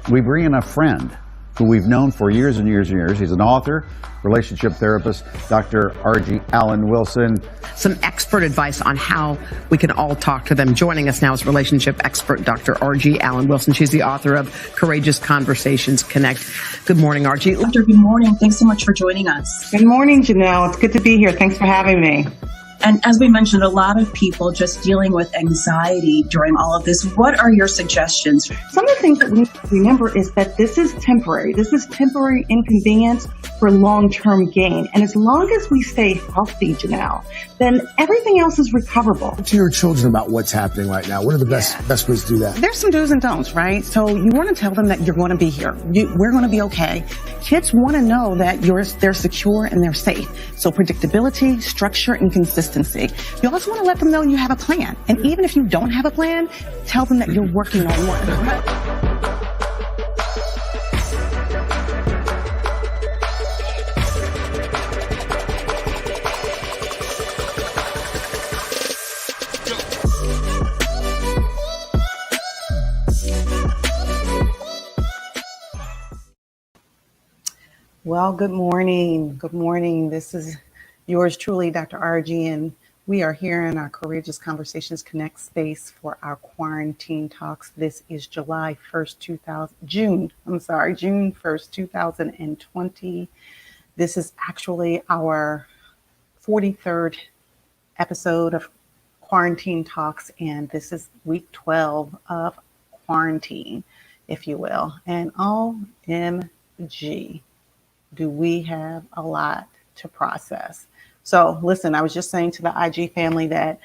We bring in a friend who we've known for years and years and years. He's an author, relationship therapist, Dr. R.G. Alan Wilson. Some expert advice on how we can all talk to them. Joining us now is relationship expert Dr. R.G. Alan Wilson. She's the author of Courageous Conversations Connect. Good morning, R.G. Doctor, good morning. Thanks so much for joining us. Good morning, Janelle. It's good to be here. Thanks for having me. And as we mentioned, a lot of people just dealing with anxiety during all of this. What are your suggestions? Some of the things that we need to remember is that this is temporary. This is temporary inconvenience for long-term gain. And as long as we stay healthy, Janelle, then everything else is recoverable. Talk to your children about what's happening right now. What are the best ways to do that? There's some do's and don'ts, right? So you want to tell them that you're going to be here. We're going to be okay. Kids want to know that they're secure and they're safe. So predictability, structure, and consistency. You also want to let them know you have a plan. And even if you don't have a plan, tell them that you're working on one. Well, good morning. Good morning. This is yours truly, Dr. RG, and we are here in our Courageous Conversations Connect space for our quarantine talks. This is June 1st, 2020. This is actually our 43rd episode of quarantine talks, and this is week 12 of quarantine, if you will. And OMG, do we have a lot to process. So listen, I was just saying to the IG family that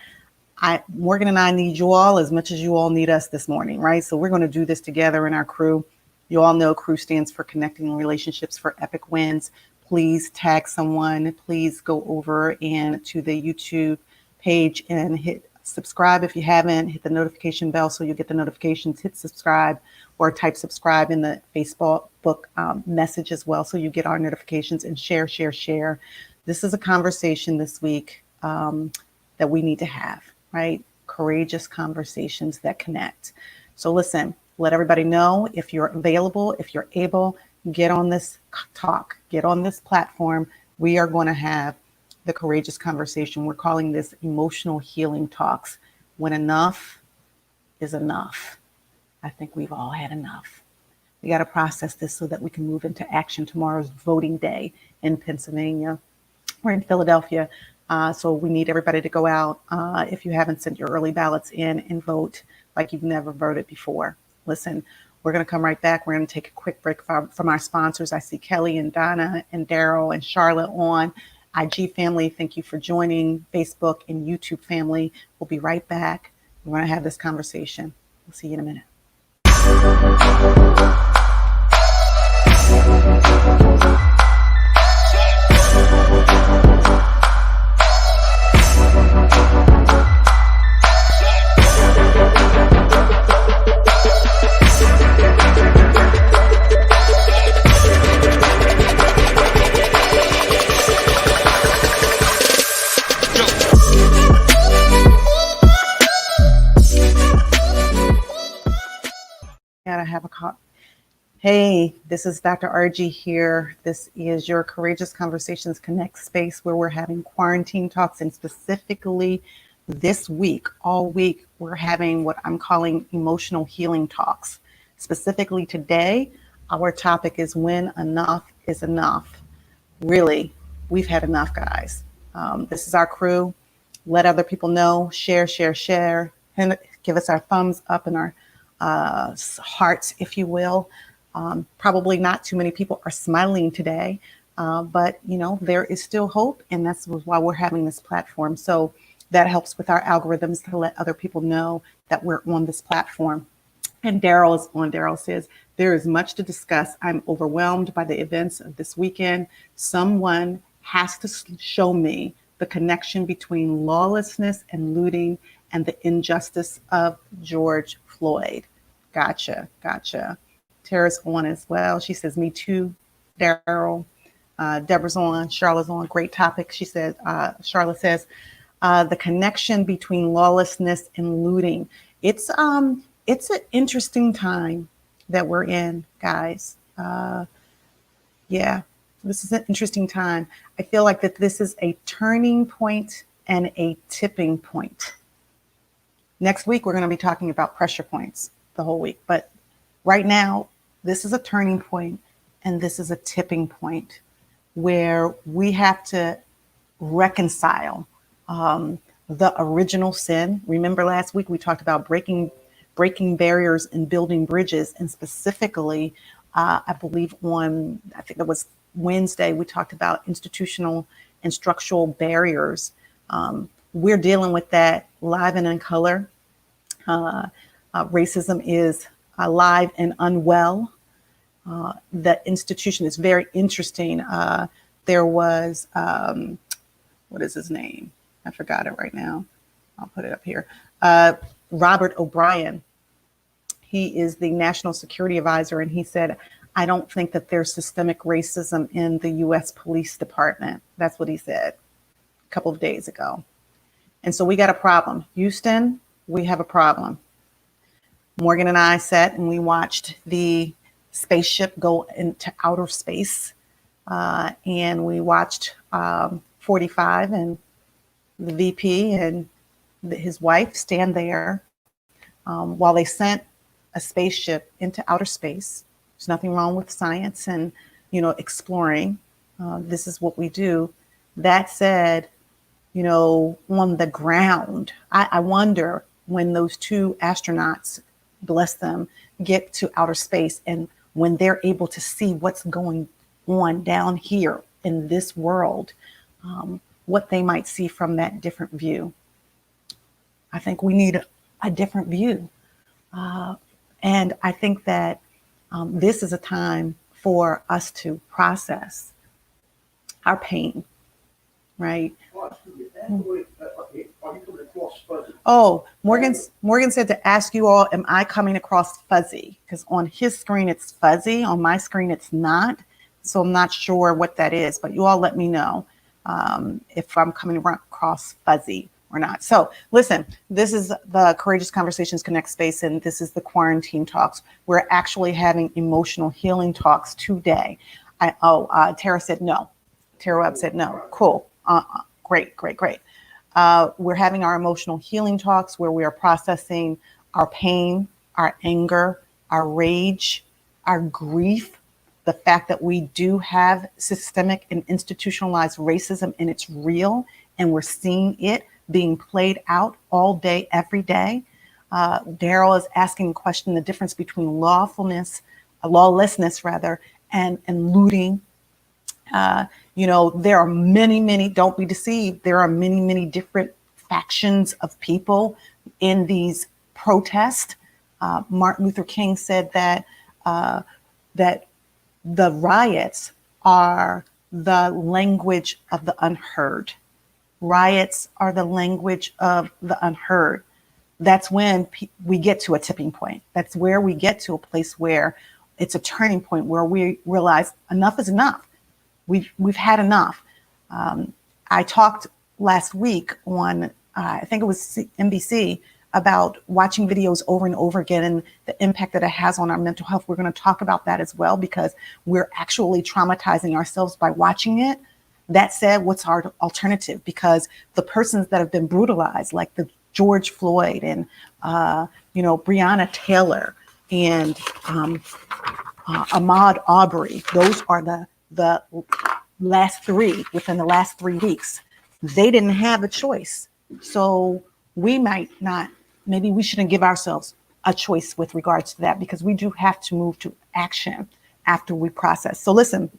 Morgan and I need you all as much as you all need us this morning, right? So we're going to do this together in our crew. You all know crew stands for Connecting Relationships for Epic Wins. Please tag someone. Please go over and to the YouTube page and hit subscribe if you haven't. Hit the notification bell so you get the notifications. Hit subscribe or type subscribe in the Facebook message as well so you get our notifications, and share. This is a conversation this week that we need to have, right? Courageous conversations that connect. So listen, let everybody know if you're available, if you're able, get on this talk, get on this platform. We are going to have the courageous conversation. We're calling this emotional healing talks. When enough is enough. I think we've all had enough. We got to process this so that we can move into action. Tomorrow's voting day in Pennsylvania. We're in Philadelphia. So we need everybody to go out. If you haven't sent your early ballots in and vote like you've never voted before. Listen, we're going to come right back. We're going to take a quick break from our sponsors. I see Kelly and Donna and Daryl and Charlotte on. IG family, thank you for joining. Facebook and YouTube family, we'll be right back. We're going to have this conversation. We'll see you in a minute. Hey, this is Dr. RG here. This is your Courageous Conversations Connect space where we're having quarantine talks, and specifically this week, all week, we're having what I'm calling emotional healing talks. Specifically today, our topic is when enough is enough. Really, we've had enough, guys. This is our crew. Let other people know, share, and give us our thumbs up and our hearts, if you will. Probably not too many people are smiling today, but there is still hope, and that's why we're having this platform. So that helps with our algorithms to let other people know that we're on this platform. And Daryl is on. Daryl says, there is much to discuss. I'm overwhelmed by the events of this weekend. Someone has to show me the connection between lawlessness and looting and the injustice of George Floyd. Gotcha. Tara's on as well. She says, me too, Daryl. Deborah's on. Charlotte's on. Great topic. She said, Charlotte says, the connection between lawlessness and looting. It's an interesting time that we're in, guys. Yeah, this is an interesting time. I feel like that this is a turning point and a tipping point. Next week, we're going to be talking about pressure points the whole week. But right now, this is a turning point and this is a tipping point where we have to reconcile the original sin. Remember last week we talked about breaking barriers and building bridges, and specifically, I believe I think it was Wednesday, we talked about institutional and structural barriers. We're dealing with that live and in color. Racism is alive and unwell. The institution is very interesting. There was, what is his name? I forgot it right now. I'll put it up here. Robert O'Brien. He is the National Security Advisor, and he said, I don't think that there's systemic racism in the U.S. Police Department. That's what he said a couple of days ago. And so we got a problem. Houston, we have a problem. Morgan and I sat and we watched the spaceship go into outer space. And we watched 45 and the VP and his wife stand there while they sent a spaceship into outer space. There's nothing wrong with science and, exploring. This is what we do. That said, on the ground, I wonder when those two astronauts, bless them, get to outer space and when they're able to see what's going on down here in this world, what they might see from that different view. I think we need a different view. And I think that this is a time for us to process our pain, right? Oh, Morgan said to ask you all, am I coming across fuzzy? Because on his screen it's fuzzy, on my screen it's not. So I'm not sure what that is, but you all let me know if I'm coming across fuzzy or not. So listen, this is the Courageous Conversations Connect space, and this is the quarantine talks. We're actually having emotional healing talks today. Tara said no. Tara Webb said no. Cool. Great. We're having our emotional healing talks where we are processing our pain, our anger, our rage, our grief, the fact that we do have systemic and institutionalized racism, and it's real, and we're seeing it being played out all day, every day. Daryl is asking the question, the difference between lawlessness, and looting. There are many, don't be deceived. There are many different factions of people in these protests. Martin Luther King said that the riots are the language of the unheard. Riots are the language of the unheard. That's when we get to a tipping point. That's where we get to a place where it's a turning point where we realize enough is enough. We've had enough. I talked last week on, I think it was NBC, about watching videos over and over again and the impact that it has on our mental health. We're going to talk about that as well, because we're actually traumatizing ourselves by watching it. That said, what's our alternative? Because the persons that have been brutalized, like the George Floyd and Breonna Taylor and Ahmaud Arbery, those are the last three within the last 3 weeks. They didn't have a choice. So we might not, maybe we shouldn't give ourselves a choice with regards to that, because we do have to move to action after we process. So listen,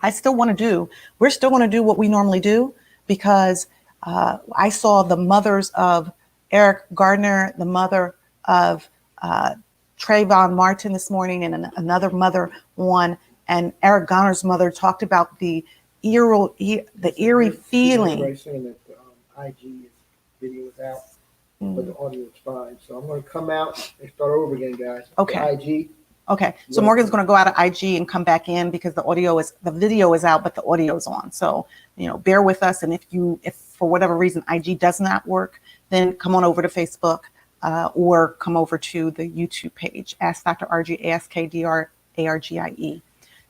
we're still going to do what we normally do, because I saw the mothers of Eric Gardner, the mother of Trayvon Martin this morning, and another mother on, and Eric Garner's mother talked about the eerie feeling. Right, saying that the IG video is out, but the audio is fine. So I'm going to come out and start over again, guys. Okay. The IG. Okay. So Morgan's going to go out of IG and come back in, because the video is out, but the audio is on. So, bear with us. And if for whatever reason IG does not work, then come on over to Facebook or come over to the YouTube page. Ask Dr. RG, AskDrArgie.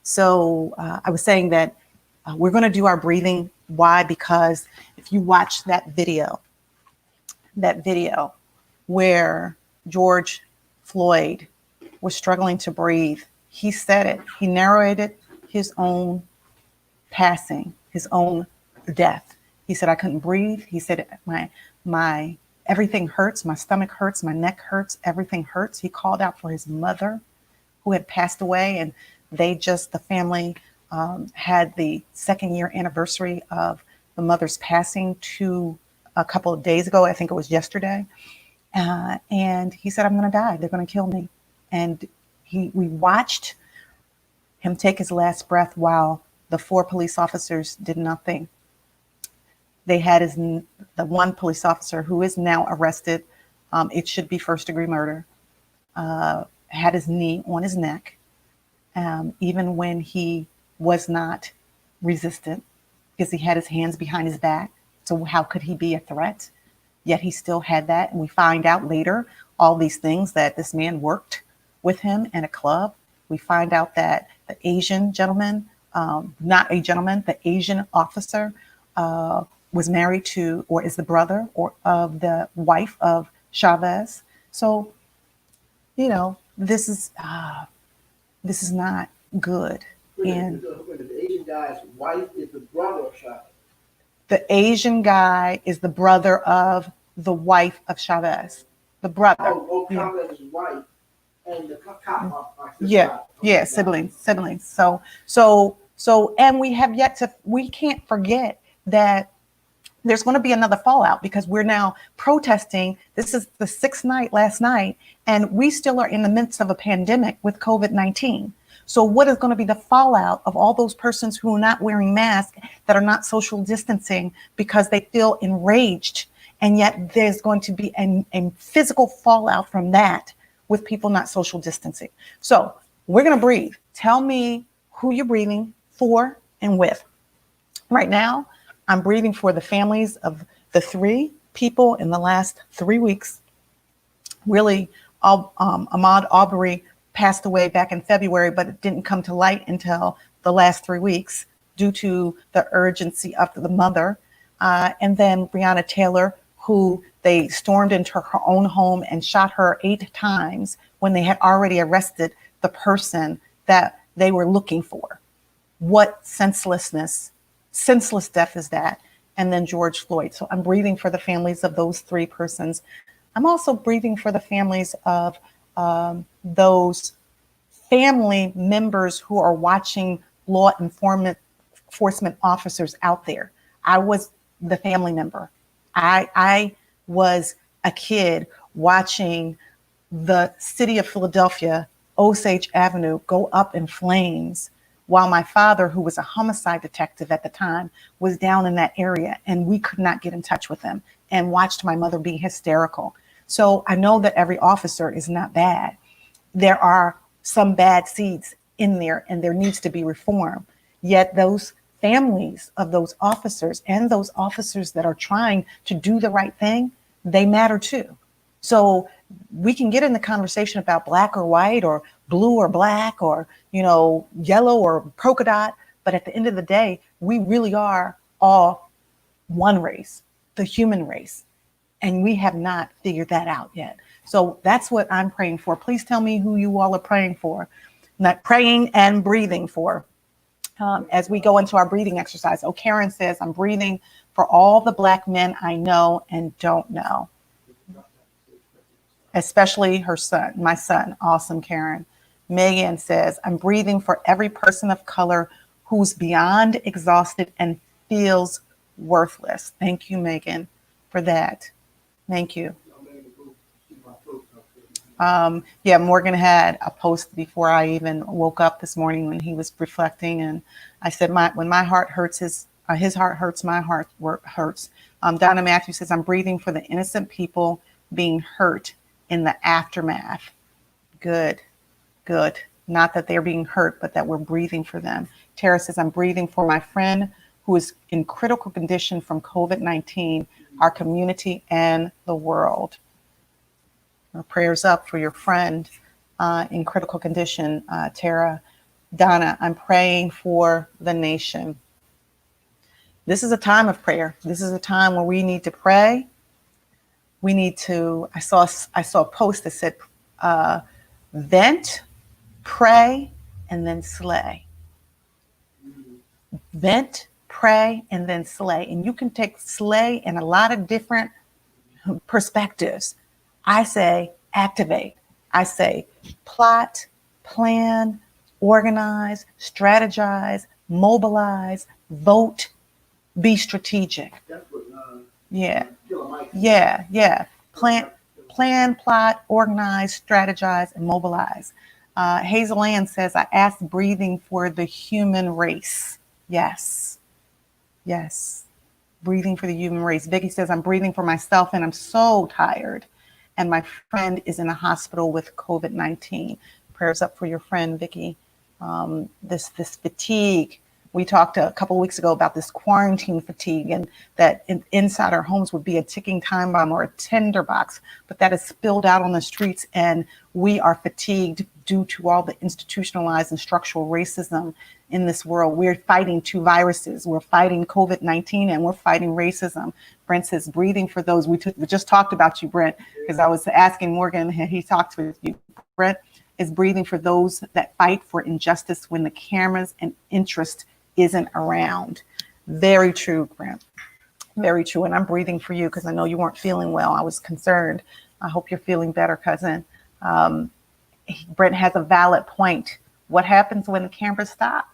So I was saying that we're going to do our breathing. Why? Because if you watch that video where George Floyd was struggling to breathe, he said it. He narrated his own passing, his own death. He said, I couldn't breathe. He said, my everything hurts. My stomach hurts. My neck hurts. Everything hurts. He called out for his mother, who had passed away, and the family had the 2nd year anniversary of the mother's passing a couple of days ago. I think it was yesterday. And he said, I'm going to die. They're going to kill me. And we watched him take his last breath while the 4 police officers did nothing. They had the one police officer who is now arrested. It should be first-degree murder. Had his knee on his neck, even when he was not resistant, because he had his hands behind his back. So how could he be a threat? Yet he still had that. And we find out later all these things, that this man worked with him in a club. We find out that the Asian gentleman, the Asian officer was married to, or is the brother of the wife of Chavez. So, this is not good. And the Asian guy's wife is the brother of Chavez. The Asian guy is the brother of the wife of Chavez. The brother. Chavez's wife and the cop. Yeah, siblings. So, and we can't forget that there's going to be another fallout, because we're now protesting. This is the 6th night last night, and we still are in the midst of a pandemic with COVID-19. So what is going to be the fallout of all those persons who are not wearing masks, that are not social distancing because they feel enraged? And yet there's going to be a physical fallout from that with people not social distancing. So we're going to breathe. Tell me who you're breathing for and with. Right now, I'm breathing for the families of the 3 people in the last 3 weeks. Really, Ahmaud Arbery passed away back in February, but it didn't come to light until the last 3 weeks due to the urgency of the mother. And then Breonna Taylor, who they stormed into her own home and shot her 8 times when they had already arrested the person that they were looking for. What senseless death is that? And then George Floyd. So I'm breathing for the families of those 3 persons. I'm also breathing for the families of those family members who are watching law enforcement officers out there. I was the family member. I was a kid watching the city of Philadelphia, Osage Avenue, go up in flames, while my father, who was a homicide detective at the time, was down in that area, and we could not get in touch with him, and watched my mother be hysterical. So I know that every officer is not bad. There are some bad seeds in there, and there needs to be reform. Yet those families of those officers and those officers that are trying to do the right thing, they matter too. So we can get in the conversation about black or white or blue or black or, yellow or polka dot. But at the end of the day, we really are all one race, the human race. And we have not figured that out yet. So that's what I'm praying for. Please tell me who you all are praying for, not praying and breathing for. As we go into our breathing exercise. Oh, Karen says, I'm breathing for all the Black men I know and don't know, especially her son, my son. Awesome, Karen. Megan says, I'm breathing for every person of color who's beyond exhausted and feels worthless. Thank you, Megan, for that. Thank you. Morgan had a post before I even woke up this morning when he was reflecting, and I said, when my heart hurts, his heart hurts, my heart hurts. Donna Matthews says, I'm breathing for the innocent people being hurt in the aftermath. Good. Not that they're being hurt, but that we're breathing for them. Tara says, I'm breathing for my friend who is in critical condition from COVID-19, our community and the world. Our prayers up for your friend in critical condition, Tara. Donna, I'm praying for the nation. This is a time of prayer. This is a time where we need to pray. We need to, I saw a post that said, vent, pray, and then slay. Vent, pray, and then slay. And you can take slay in a lot of different perspectives. I say activate. I say plot, plan, organize, strategize, mobilize, vote, be strategic. Yeah. Plan, plot, organize, strategize, and mobilize. Hazel Ann says, I asked breathing for the human race. Yes. Breathing for the human race. Vicky says, I'm breathing for myself and I'm so tired. And my friend is in a hospital with COVID-19. Prayers up for your friend, Vicky. This fatigue. We talked a couple of weeks ago about this quarantine fatigue, and that inside our homes would be a ticking time bomb or a tinderbox, but that is spilled out on the streets, and we are fatigued due to all the institutionalized and structural racism in this world. We're fighting two viruses. We're fighting COVID-19 and we're fighting racism. Brent says, breathing for those. We just talked about you, Brent, because I was asking Morgan, and he talked with you. Brent is breathing for those that fight for injustice when the cameras and interest isn't around. Very true, Brent. Very true. And I'm breathing for you because I know you weren't feeling well. I was concerned. I hope you're feeling better, cousin. Brent has a valid point. What happens when the cameras stop?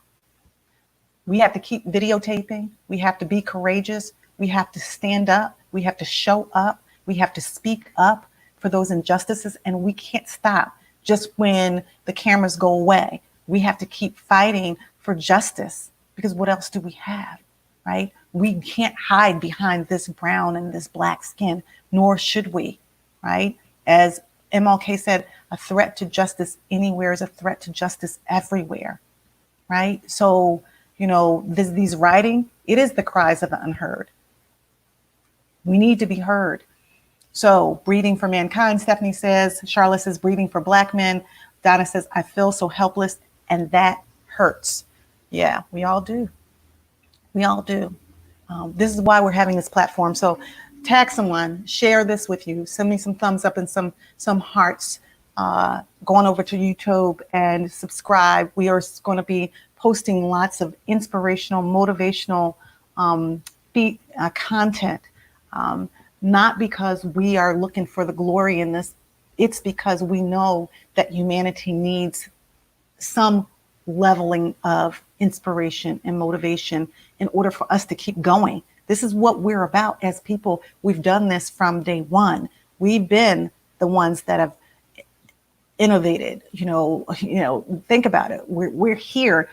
We have to keep videotaping. We have to be courageous. We have to stand up. We have to show up. We have to speak up for those injustices. And we can't stop just when the cameras go away. We have to keep fighting for justice, because what else do we have, right? We can't hide behind this brown and this black skin, nor should we, right? As MLK said, a threat to justice anywhere is a threat to justice everywhere, right? So, these writing, it is the cries of the unheard. We need to be heard. So breathing for mankind, Stephanie says. Charlotte says, breathing for Black men. Donna says, I feel so helpless, and that hurts. Yeah, we all do. We all do. This is why we're having this platform. So tag someone, share this with you, send me some thumbs up and some hearts. Going over to YouTube and subscribe. We are going to be posting lots of inspirational, motivational content. Not because we are looking for the glory in this. It's because we know that humanity needs some leveling of inspiration and motivation in order for us to keep going. This is what we're about as people. We've done this from day one. We've been the ones that have innovated. Think about it. We're here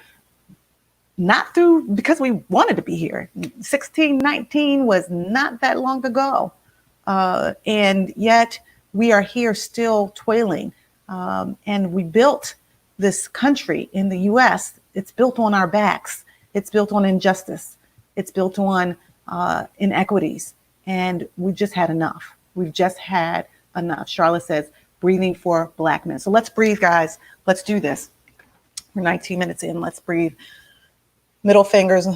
not because we wanted to be here. 1619 was not that long ago. And yet we are here still toiling. And we built this country in the U.S. It's built on our backs. It's built on injustice. It's built on inequities. And we've just had enough. We've just had enough. Charlotte says, breathing for Black men. So let's breathe, guys. Let's do this. We're 19 minutes in. Let's breathe. Middle fingers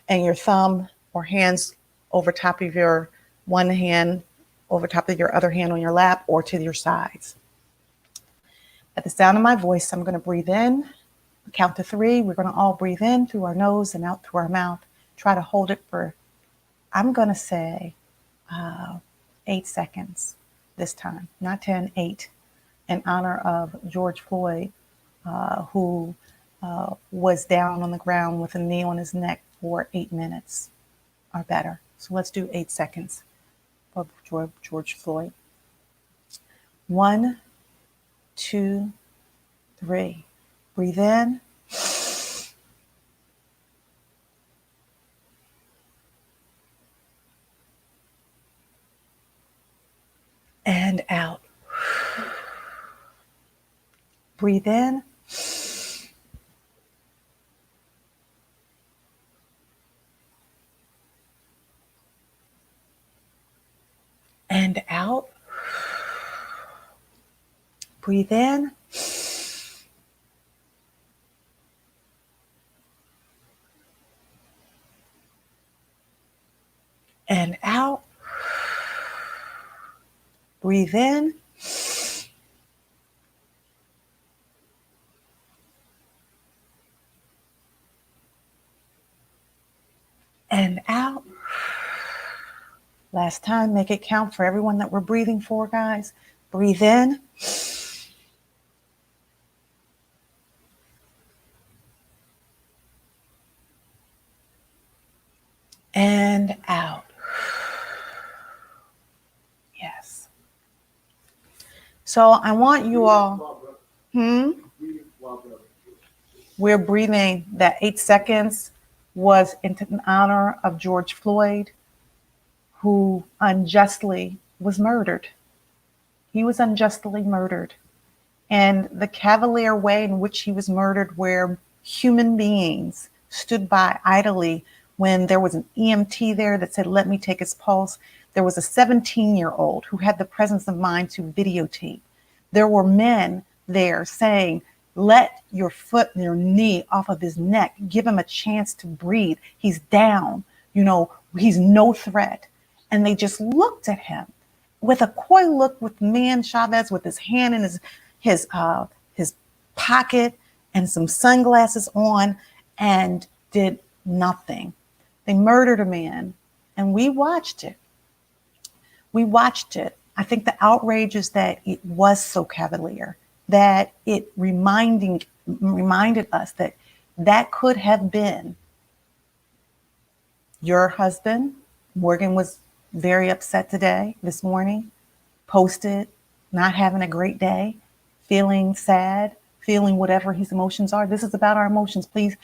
and your thumb or hands over top of your one hand, over top of your other hand on your lap or to your sides. At the sound of my voice, I'm going to breathe in. Count to 3. We're going to all breathe in through our nose and out through our mouth. Try to hold it for, I'm going to say 8 seconds this time, not 10, 8, in honor of George Floyd, who was down on the ground with a knee on his neck for 8 minutes or better. So let's do 8 seconds of George Floyd. 1, 2, 3. Breathe in. And out. Breathe in. And out. Breathe in. And out. Breathe in. And out. Last time, make it count for everyone that we're breathing for, guys. Breathe in. And out. Yes. So I want you all, we're breathing. That 8 seconds was in honor of George Floyd, who unjustly was murdered. He was unjustly murdered. And the cavalier way in which he was murdered, where human beings stood by idly when there was an EMT there that said, let me take his pulse. There was a 17-year-old who had the presence of mind to videotape. There were men there saying, let your foot and your knee off of his neck. Give him a chance to breathe. He's down. You know, he's no threat. And they just looked at him with a coy look, with man Chavez with his hand in his pocket and some sunglasses on, and did nothing. They murdered a man, and we watched it. We watched it. I think the outrage is that it was so cavalier, that it reminded us that that could have been your husband. Morgan was very upset this morning, posted, not having a great day, feeling sad, feeling whatever his emotions are. This is about our emotions. Please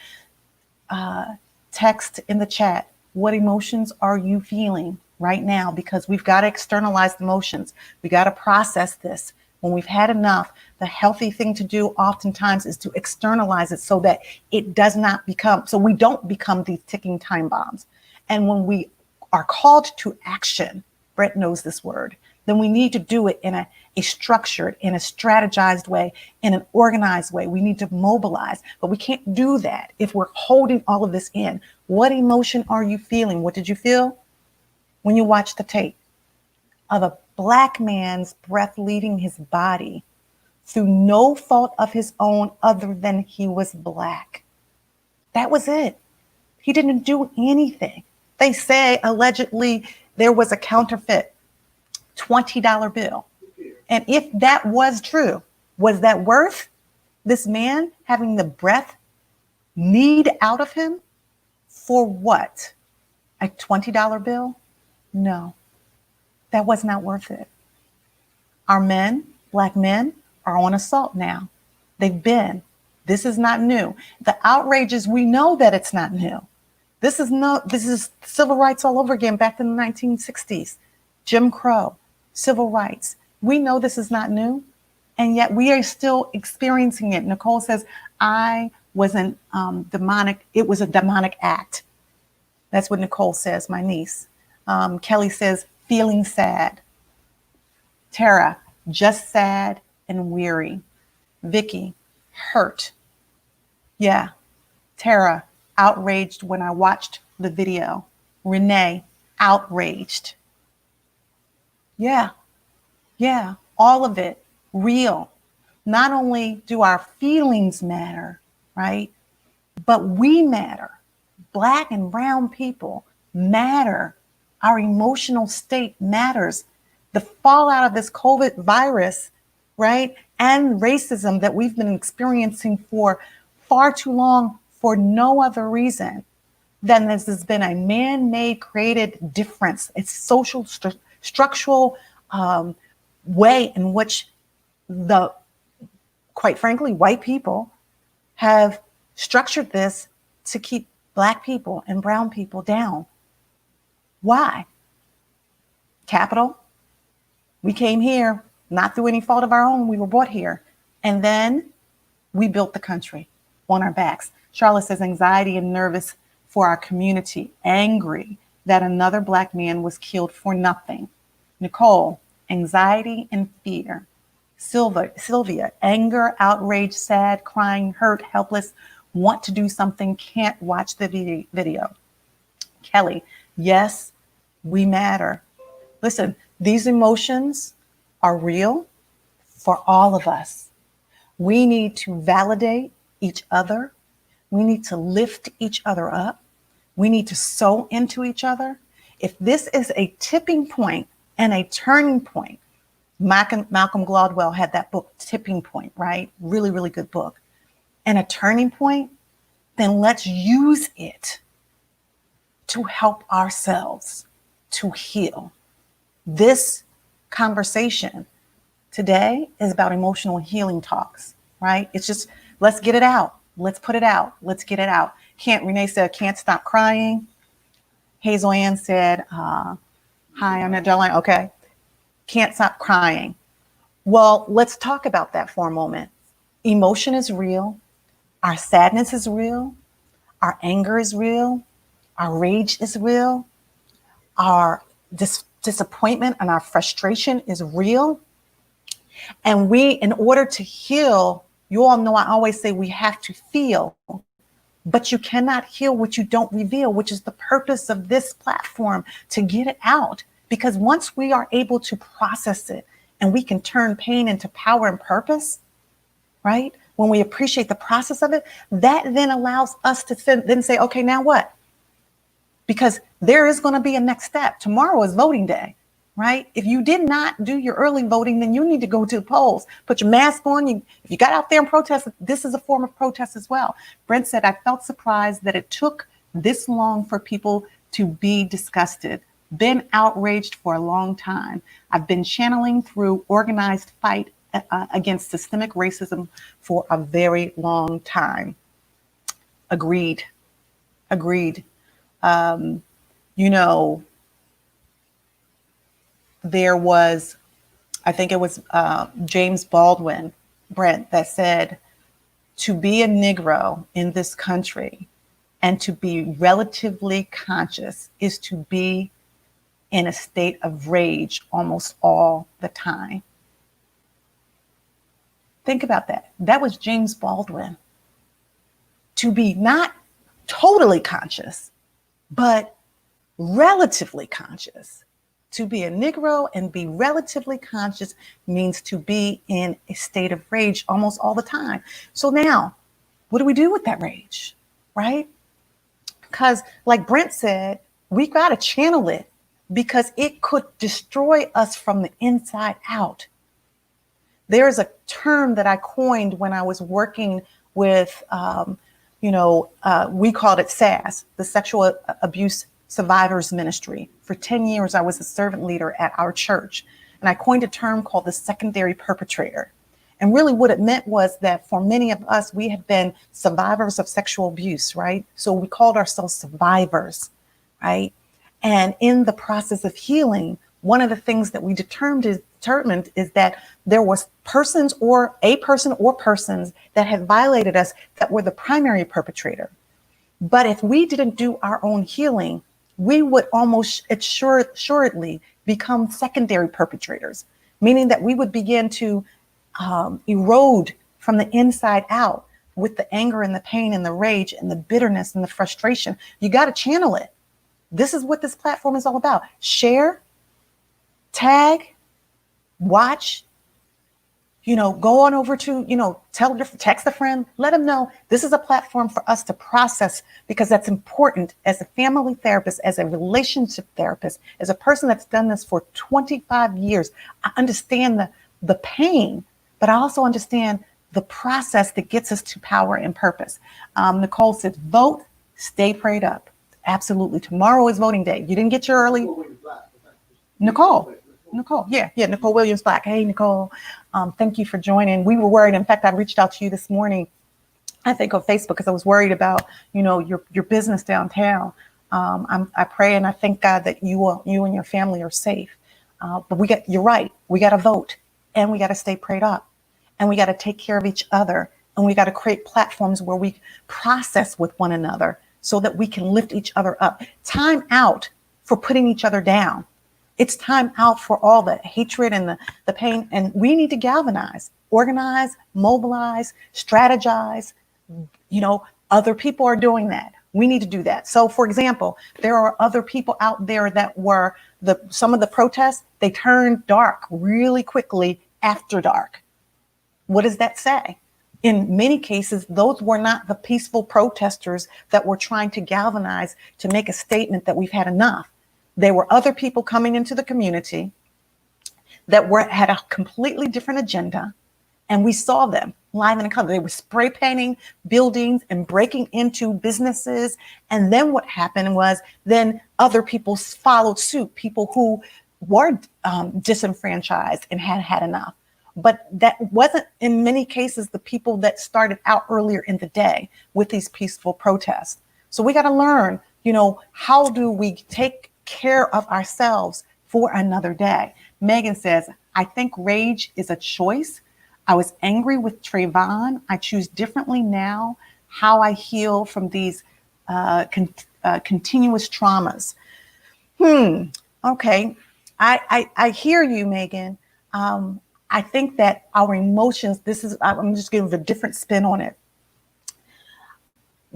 text in the chat, what emotions are you feeling right now? Because we've got to externalize the emotions. We got to process this. When we've had enough, the healthy thing to do oftentimes is to externalize it so that it does not become, so we don't become these ticking time bombs. And when we are called to action, Brett knows this word, then we need to do it in a structured, in a strategized way, in an organized way. We need to mobilize, but we can't do that if we're holding all of this in. What emotion are you feeling? What did you feel when you watched the tape of a Black man's breath leaving his body through no fault of his own other than he was Black? That was it. He didn't do anything. They say allegedly there was a counterfeit $20 bill. And if that was true, was that worth this man having the breath kneed out of him for what? A $20 bill? No, that was not worth it. Our men, Black men, are on assault now. They've been. This is not new. The outrages, we know that it's not new. This is civil rights all over again, back in the 1960s. Jim Crow, civil rights. We know this is not new, and yet we are still experiencing it. Nicole says, I wasn't demonic. It was a demonic act. That's what Nicole says, my niece. Kelly says, feeling sad. Tara, just sad and weary. Vicky, hurt. Yeah. Tara, outraged when I watched the video. Renee, outraged. Yeah. All of it real. Not only do our feelings matter, right? But we matter. Black and brown people matter. Our emotional state matters. The fallout of this COVID virus, right? And racism that we've been experiencing for far too long for no other reason than this has been a man-made created difference. It's social structural way in which quite frankly, white people have structured this to keep Black people and brown people down. Why? Capital. We came here not through any fault of our own. We were brought here. And then we built the country on our backs. Charlotte says anxiety and nervous for our community, angry that another Black man was killed for nothing. Nicole, anxiety and fear. Sylvia, anger, outrage, sad, crying, hurt, helpless, want to do something, can't watch the video. Kelly, yes, we matter. Listen, these emotions are real for all of us. We need to validate each other. We need to lift each other up. We need to sow into each other. If this is a tipping point and a turning point, Malcolm Gladwell had that book, Tipping Point, right? Really, really good book. And a turning point, then let's use it to help ourselves to heal. This conversation today is about emotional healing talks, right? It's just, let's get it out. Let's put it out. Let's get it out. Renee said, can't stop crying. Hazel Ann said, hi, I'm at Darline. Okay. Can't stop crying. Well, let's talk about that for a moment. Emotion is real. Our sadness is real. Our anger is real. Our rage is real. Our disappointment and our frustration is real. And we, in order to heal, you all know I always say we have to feel, but you cannot heal what you don't reveal, which is the purpose of this platform, to get it out. Because once we are able to process it and we can turn pain into power and purpose, right? When we appreciate the process of it, that then allows us to then say, okay, now what? Because there is going to be a next step. Tomorrow is voting day, right? If you did not do your early voting, then you need to go to the polls, put your mask on. If you got out there and protest, this is a form of protest as well. Brent said, I felt surprised that it took this long for people to be disgusted. Been outraged for a long time. I've been channeling through organized fight against systemic racism for a very long time. Agreed. There was, I think it was James Baldwin, Brent, that said, to be a Negro in this country and to be relatively conscious is to be in a state of rage almost all the time. Think about that. That was James Baldwin. To be not totally conscious, but relatively conscious. To be a Negro and be relatively conscious means to be in a state of rage almost all the time. So now, what do we do with that rage, right? Because like Brent said, we got to channel it because it could destroy us from the inside out. There's a term that I coined when I was working with, we called it SAS, the Sexual Abuse Survivors Ministry. For 10 years, I was a servant leader at our church, and I coined a term called the secondary perpetrator. And really what it meant was that for many of us, we had been survivors of sexual abuse, right? So we called ourselves survivors, right? And in the process of healing, one of the things that we determined is that there was persons or a person or persons that had violated us that were the primary perpetrator. But if we didn't do our own healing, we would almost assuredly become secondary perpetrators, meaning that we would begin to erode from the inside out with the anger and the pain and the rage and the bitterness and the frustration. You got to channel it. This is what this platform is all about. Share, tag, watch, go on over to, text a friend, let them know this is a platform for us to process, because that's important as a family therapist, as a relationship therapist, as a person that's done this for 25 years. I understand the pain, but I also understand the process that gets us to power and purpose. Nicole said, vote, stay prayed up. Absolutely. Tomorrow is voting day. You didn't get your early. Nicole, yeah, Nicole Williams Black. Hey, Nicole, thank you for joining. We were worried. In fact, I reached out to you this morning, I think on Facebook, because I was worried about, your business downtown. I pray and I thank God that you and your family are safe. But you're right. We got to vote, and we got to stay prayed up, and we got to take care of each other, and we got to create platforms where we process with one another so that we can lift each other up. Time out for putting each other down. It's time out for all the hatred and the pain. And we need to galvanize, organize, mobilize, strategize. Other people are doing that. We need to do that. So, for example, there are other people out there that were some of the protests, they turned dark really quickly after dark. What does that say? In many cases, those were not the peaceful protesters that were trying to galvanize to make a statement that we've had enough. There were other people coming into the community that had a completely different agenda, and we saw them live in color. They were spray painting buildings and breaking into businesses. And then what happened was then other people followed suit, people who were disenfranchised and had had enough. But that wasn't, in many cases, the people that started out earlier in the day with these peaceful protests. So we got to learn, how do we take care of ourselves for another day? Megan says, I think rage is a choice. I was angry with Trayvon. I choose differently now how I heal from these continuous traumas. Okay. I hear you, Megan. I think that our emotions, I'm just giving a different spin on it.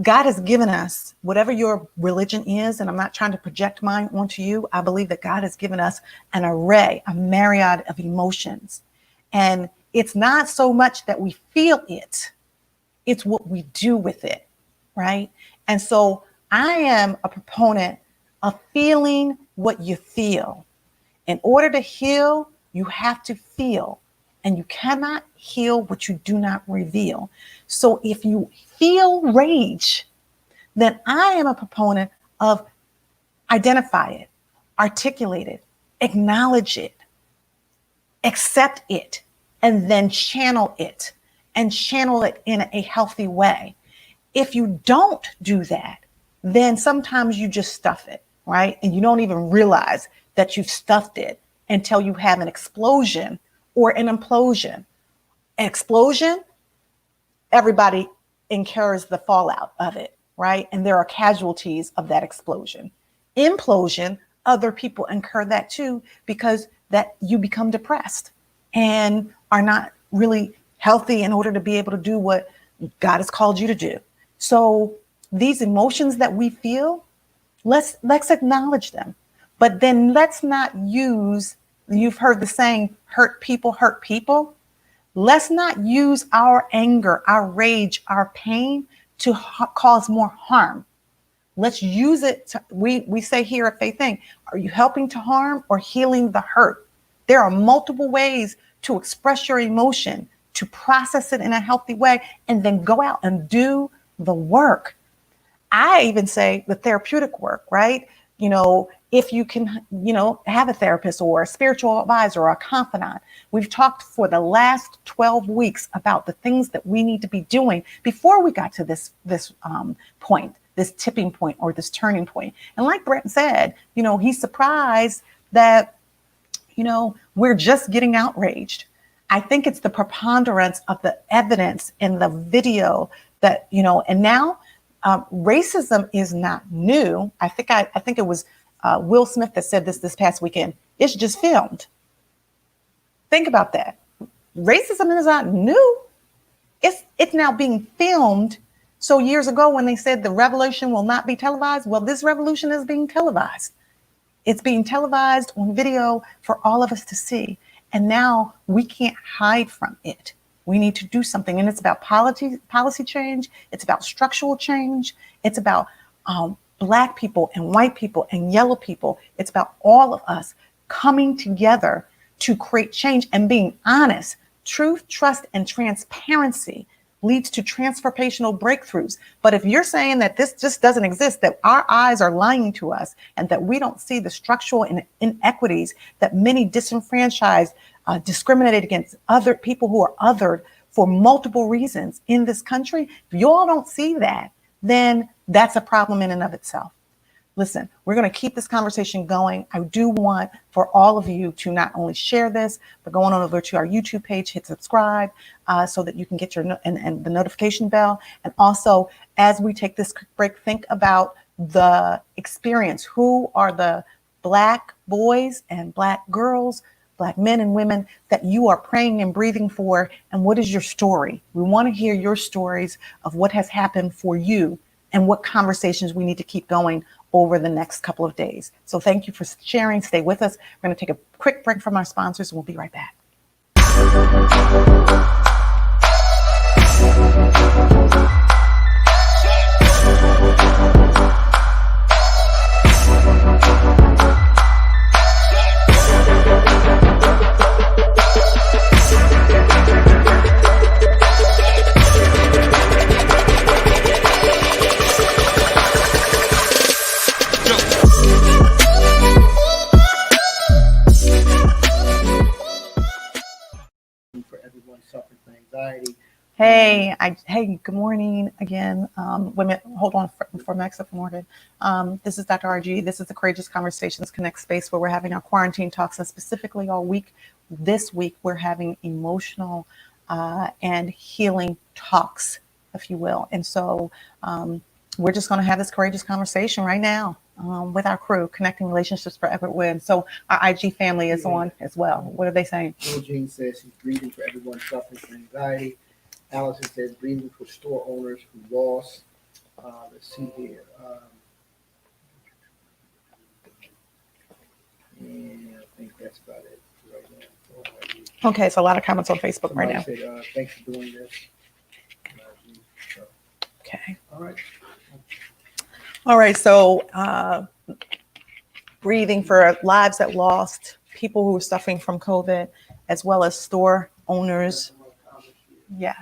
God has given us, whatever your religion is, and I'm not trying to project mine onto you. I believe that God has given us an array, a myriad of emotions. And it's not so much that we feel it, it's what we do with it, right? And so I am a proponent of feeling what you feel. In order to heal, you have to feel, and you cannot heal what you do not reveal. So if you feel rage, then I am a proponent of identify it, articulate it, acknowledge it, accept it, and then channel it, and channel it in a healthy way. If you don't do that, then sometimes you just stuff it, right? And you don't even realize that you've stuffed it until you have an explosion or an implosion. An explosion, everybody incurs the fallout of it, right? And there are casualties of that explosion. Implosion, other people incur that too, because that you become depressed and are not really healthy in order to be able to do what God has called you to do. So these emotions that we feel, let's acknowledge them, but then let's not use, you've heard the saying, hurt people hurt people. Let's not use our anger, our rage, our pain to cause more harm. Let's use it to, we say here at Faith Inc., are you helping to harm or healing the hurt? There are multiple ways to express your emotion, to process it in a healthy way, and then go out and do the work. I even say the therapeutic work, right? You know, if you can, you know, have a therapist or a spiritual advisor or a confidant. We've talked for the last 12 weeks about the things that we need to be doing before we got to this point, this tipping point or this turning point. And like Brett said, you know, he's surprised that, you know, we're just getting outraged. I think it's the preponderance of the evidence in the video that, you know, and now racism is not new. I think it was Will Smith that said this past weekend. It's just filmed. Think about that. Racism is not new. It's now being filmed. So years ago when they said the revolution will not be televised, well, this revolution is being televised. It's being televised on video for all of us to see. And now we can't hide from it. We need to do something. And it's about policy change. It's about structural change. It's about Black people and white people and yellow people. It's about all of us coming together to create change and being honest. Truth, trust, and transparency leads to transformational breakthroughs. But if you're saying that this just doesn't exist, that our eyes are lying to us, and that we don't see the structural inequities that many disenfranchised, discriminated against other people who are othered for multiple reasons in this country, if you all don't see that, then that's a problem in and of itself. Listen, we're going to keep this conversation going. I do want for all of you to not only share this, but go on over to our YouTube page, hit subscribe so that you can get your and the notification bell. And also, as we take this quick break, think about the experience. Who are the Black boys and Black girls, Black men and women that you are praying and breathing for? And what is your story? We want to hear your stories of what has happened for you and what conversations we need to keep going over the next couple of days. So thank you for sharing. Stay with us. We're going to take a quick break from our sponsors and we'll be right back. Hey, good morning again. Women, hold on for Maxa for Morgan. This is Dr. RG. This is the Courageous Conversations Connect space where we're having our quarantine talks, and specifically all week. This week, we're having emotional and healing talks, if you will. And so we're just going to have this courageous conversation right now with our crew, Connecting Relationships for Equitable Win. So our IG family is on as well. What are they saying? Jean says she's breathing for everyone suffering from anxiety. Allison says breathing for store owners who lost. Let's see here. And I think that's about it right now. Okay, so a lot of comments on Facebook Somebody right now. said, thanks for doing this. Okay. All right. All right. So breathing for lives that lost, people who are suffering from COVID, as well as store owners. Yeah.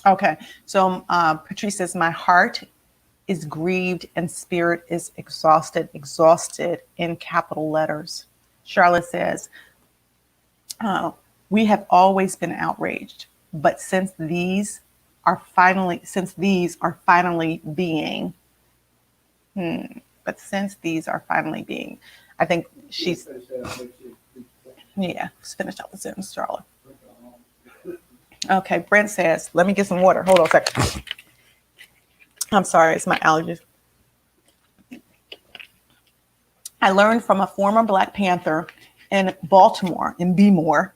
Okay, so Patrice says, my heart is grieved and spirit is exhausted in capital letters. Charlotte says, we have always been outraged, but since these are finally being, I think she's, yeah, let's finish out the sentence, Charlotte. Okay, Brent says, let me get some water. Hold on a second. I'm sorry, it's my allergies. I learned from a former Black Panther in Baltimore, in B-More,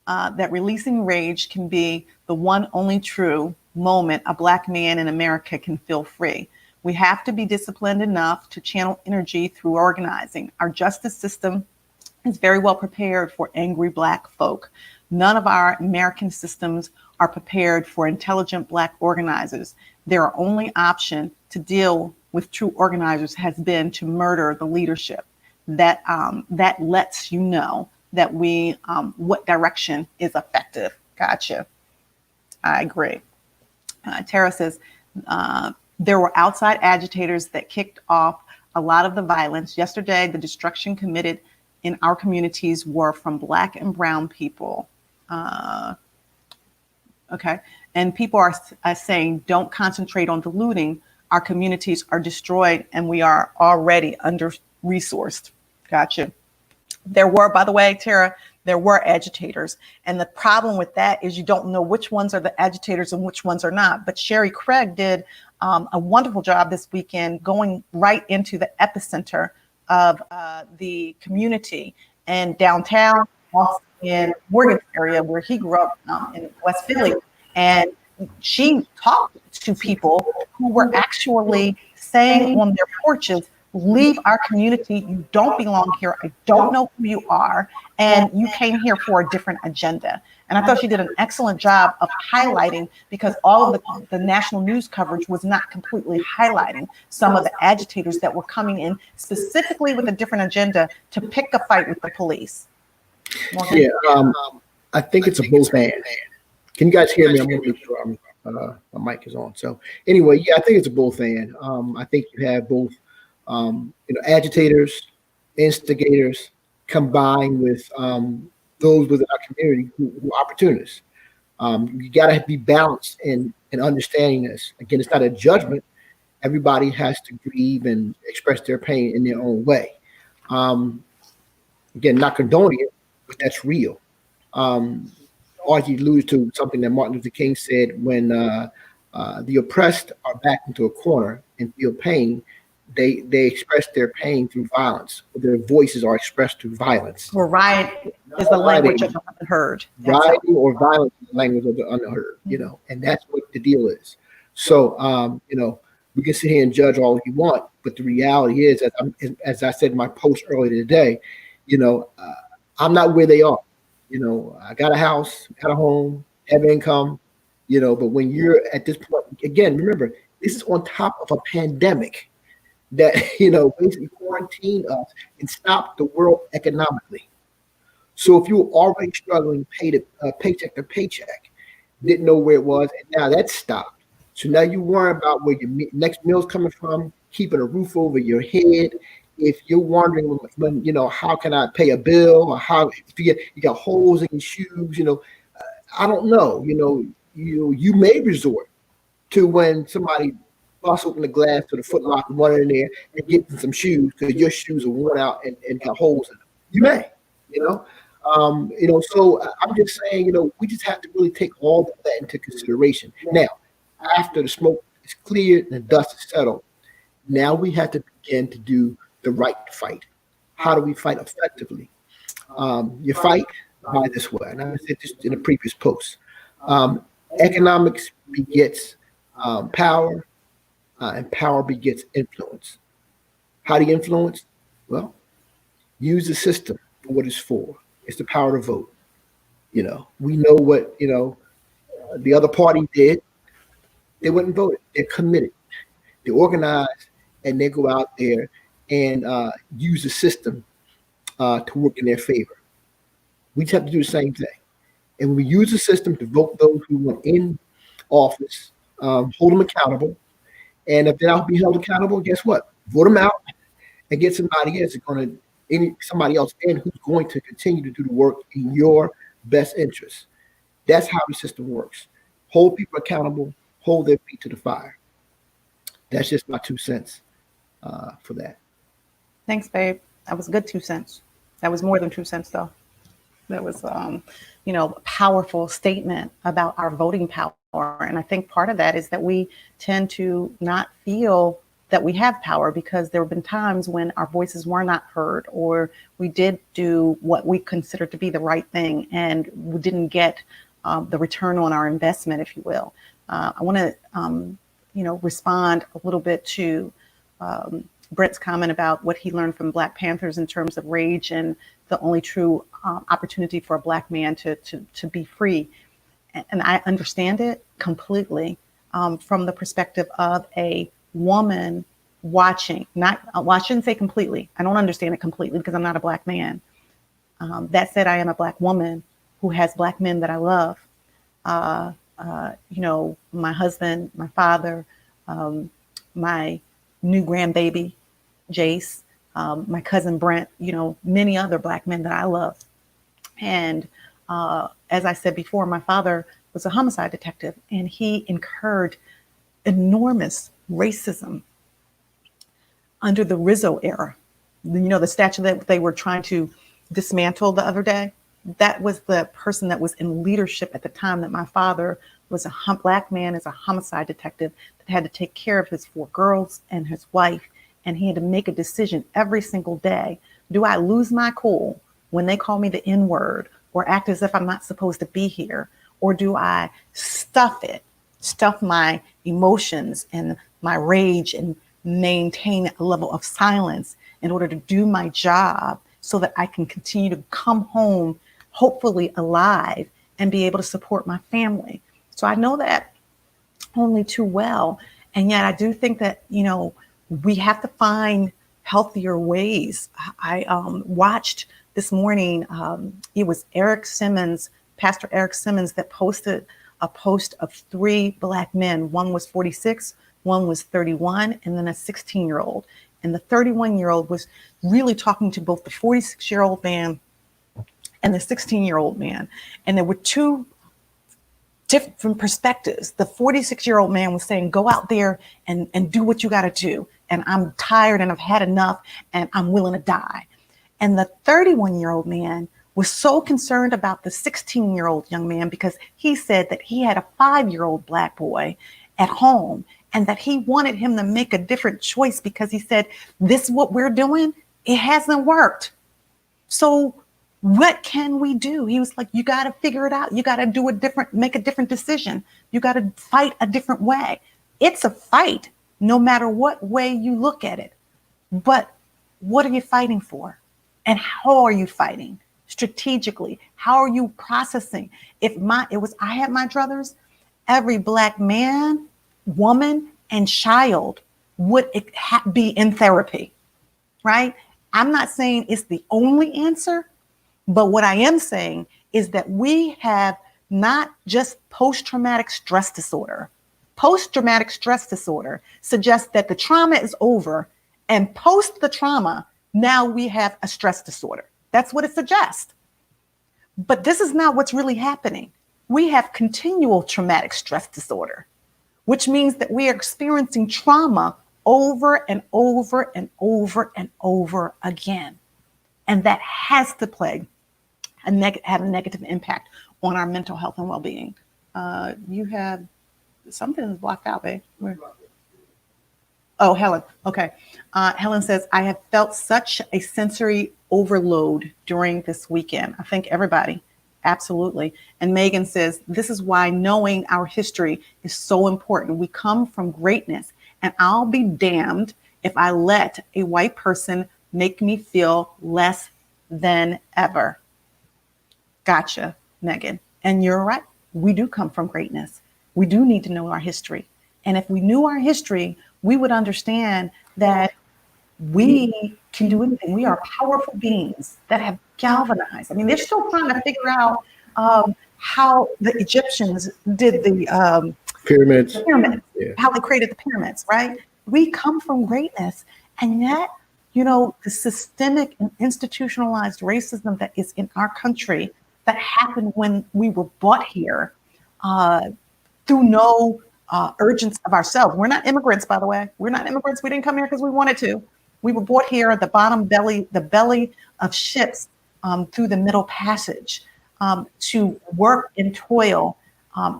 that releasing rage can be the one only true moment a Black man in America can feel free. We have to be disciplined enough to channel energy through organizing. Our justice system is very well prepared for angry Black folk. None of our American systems are prepared for intelligent Black organizers. Their only option to deal with true organizers has been to murder the leadership. That lets you know that what direction is effective. Gotcha. I agree. Tara says, there were outside agitators that kicked off a lot of the violence. Yesterday, the destruction committed in our communities were from Black and brown people. Okay. And people are saying, don't concentrate on the looting. Our communities are destroyed and we are already under-resourced. Gotcha. There were, by the way, Tara, there were agitators. And the problem with that is you don't know which ones are the agitators and which ones are not. But Sherry Craig did a wonderful job this weekend going right into the epicenter of the community and downtown, also in Morgan area where he grew up in West Philly. And she talked to people who were actually saying on their porches, leave our community. You don't belong here. I don't know who you are. And you came here for a different agenda. And I thought she did an excellent job of highlighting, because all of the national news coverage was not completely highlighting some of the agitators that were coming in specifically with a different agenda to pick a fight with the police. Morgan? Yeah, I think it's a both and. Can you guys hear me? I'm going to make sure my mic is on. So anyway, yeah, I think it's a both and. I think you have both, agitators, instigators, combined with those within our community who are opportunists. You got to be balanced in understanding this. Again, it's not a judgment. Everybody has to grieve and express their pain in their own way. Again, not condoning it, but that's real. Archie alluded to something that Martin Luther King said: when the oppressed are backed into a corner and feel pain, they express their pain through violence. Their voices are expressed through violence. Or riot is the language of the unheard. Rioting or violence is the language of the unheard, and that's what the deal is. So, we can sit here and judge all you want, but the reality is, as I said in my post earlier today, I'm not where they are. I got a house, got a home, have income, but when you're at this point, again, remember, this is on top of a pandemic that, basically quarantined us and stopped the world economically. So if you were already struggling paycheck to paycheck, didn't know where it was, and now that's stopped. So now you worry about where your next meal's coming from, keeping a roof over your head. If you're wondering when how can I pay a bill, or how if you got holes in your shoes, I don't know. You may resort to when somebody busts open the glass to the Foot Locker, run in there and get some shoes because your shoes are worn out and got holes in them. You may, So I'm just saying, we just have to really take all that into consideration. Now, after the smoke is cleared and the dust is settled, now we have to begin to do the right fight. How do we fight effectively? You fight by this way, and I said this in a previous post. Economics begets power, and power begets influence. How do you influence? Well, use the system for what it's for. It's the power to vote. We know what the other party did. They went and voted. They're committed. They're organized, and they go out there and use the system to work in their favor. We just have to do the same thing. And when we use the system to vote those who want in office, hold them accountable. And if they're not be held accountable, guess what? Vote them out and get somebody else in who's going to continue to do the work in your best interest. That's how the system works. Hold people accountable, hold their feet to the fire. That's just my 2 cents for that. Thanks, babe. That was a good 2 cents. That was more than 2 cents, though. That was, a powerful statement about our voting power. And I think part of that is that we tend to not feel that we have power because there have been times when our voices were not heard, or we did do what we considered to be the right thing and we didn't get the return on our investment, if you will. I want to, respond a little bit to Brett's comment about what he learned from Black Panthers in terms of rage and the only true opportunity for a Black man to be free. And I understand it completely from the perspective of a woman watching. I shouldn't say completely. I don't understand it completely because I'm not a Black man. That said, I am a Black woman who has Black men that I love. My husband, my father, my new grandbaby, Jace, my cousin Brent, many other Black men that I love. And as I said before, my father was a homicide detective, and he incurred enormous racism under the Rizzo era. The statue that they were trying to dismantle the other day. that was the person that was in leadership at the time that my father was a black man as a homicide detective that had to take care of his 4 girls and his wife. And he had to make a decision every single day. Do I lose my cool when they call me the N-word or act as if I'm not supposed to be here? Or do I stuff my emotions and my rage and maintain a level of silence in order to do my job so that I can continue to come home, hopefully alive, and be able to support my family? So I know that only too well. And yet I do think that, we have to find healthier ways. I watched this morning, it was Pastor Eric Simmons, that posted a post of 3 black men. One was 46, one was 31, and then a 16-year-old. And the 31-year-old was really talking to both the 46-year-old man and the 16-year-old man. And there were 2 different perspectives. The 46-year-old man was saying, go out there and do what you got to do. And I'm tired and I've had enough and I'm willing to die. And the 31-year-old man was so concerned about the 16-year-old young man because he said that he had a 5-year-old black boy at home and that he wanted him to make a different choice because he said, this is what we're doing. It hasn't worked. So what can we do? He was like, you got to figure it out. You got to make a different decision. You got to fight a different way. It's a fight, no matter what way you look at it. But what are you fighting for? And how are you fighting strategically? How are you processing? I had my druthers, every black man, woman, and child would be in therapy, right? I'm not saying it's the only answer, but what I am saying is that we have not just post-traumatic stress disorder. Post-traumatic stress disorder suggests that the trauma is over, and post the trauma, now we have a stress disorder. That's what it suggests. But this is not what's really happening. We have continual traumatic stress disorder, which means that we are experiencing trauma over and over and over and over again. And that has to have a negative impact on our mental health and well-being. You have something blocked out, babe. Oh, Helen. Okay. Helen says, I have felt such a sensory overload during this weekend. I think everybody. Absolutely. And Megan says, this is why knowing our history is so important. We come from greatness, and I'll be damned if I let a white person make me feel less than ever. Gotcha, Megan. And you're right. We do come from greatness. We do need to know our history. And if we knew our history, we would understand that we can do anything. We are powerful beings that have galvanized. I mean, they're still trying to figure out how the Egyptians did the pyramids, yeah. How they created the pyramids, right? We come from greatness. And yet, the systemic and institutionalized racism that is in our country that happened when we were brought here through no urgence of ourselves. We're not immigrants, by the way. We're not immigrants. We didn't come here because we wanted to. We were brought here at the belly of ships through the Middle Passage to work and toil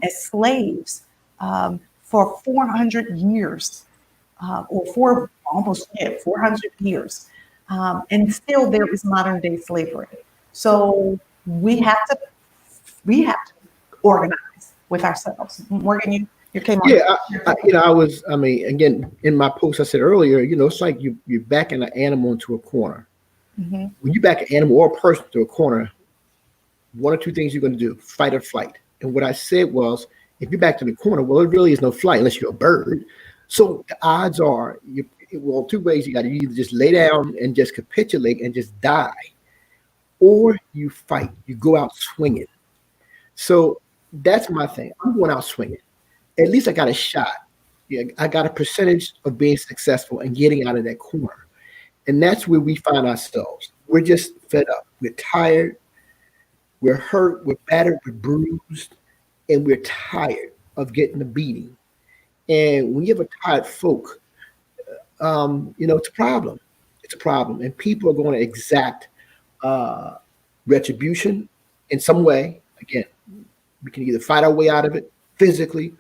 as slaves for 400 years, or almost 400 years. And still there is modern day slavery. So we have to organize with ourselves. Morgan, you came on. Yeah, again, in my post I said earlier, it's like you're backing an animal into a corner. Mm-hmm. When you back an animal or a person to a corner, one or two things you're going to do: fight or flight. And what I said was, if you're back to the corner, well, there really is no flight unless you're a bird. So the odds are, two ways. You got to either just lay down and just capitulate and just die, or you fight. You go out swinging. So that's my thing. I'm going out swinging. At least I got a shot. Yeah, I got a percentage of being successful and getting out of that corner. And that's where we find ourselves. We're just fed up. We're tired. We're hurt. We're battered. We're bruised. And we're tired of getting the beating. And when you have a tired folk, it's a problem. It's a problem. And people are going to exact retribution in some way. Again, we can either fight our way out of it physically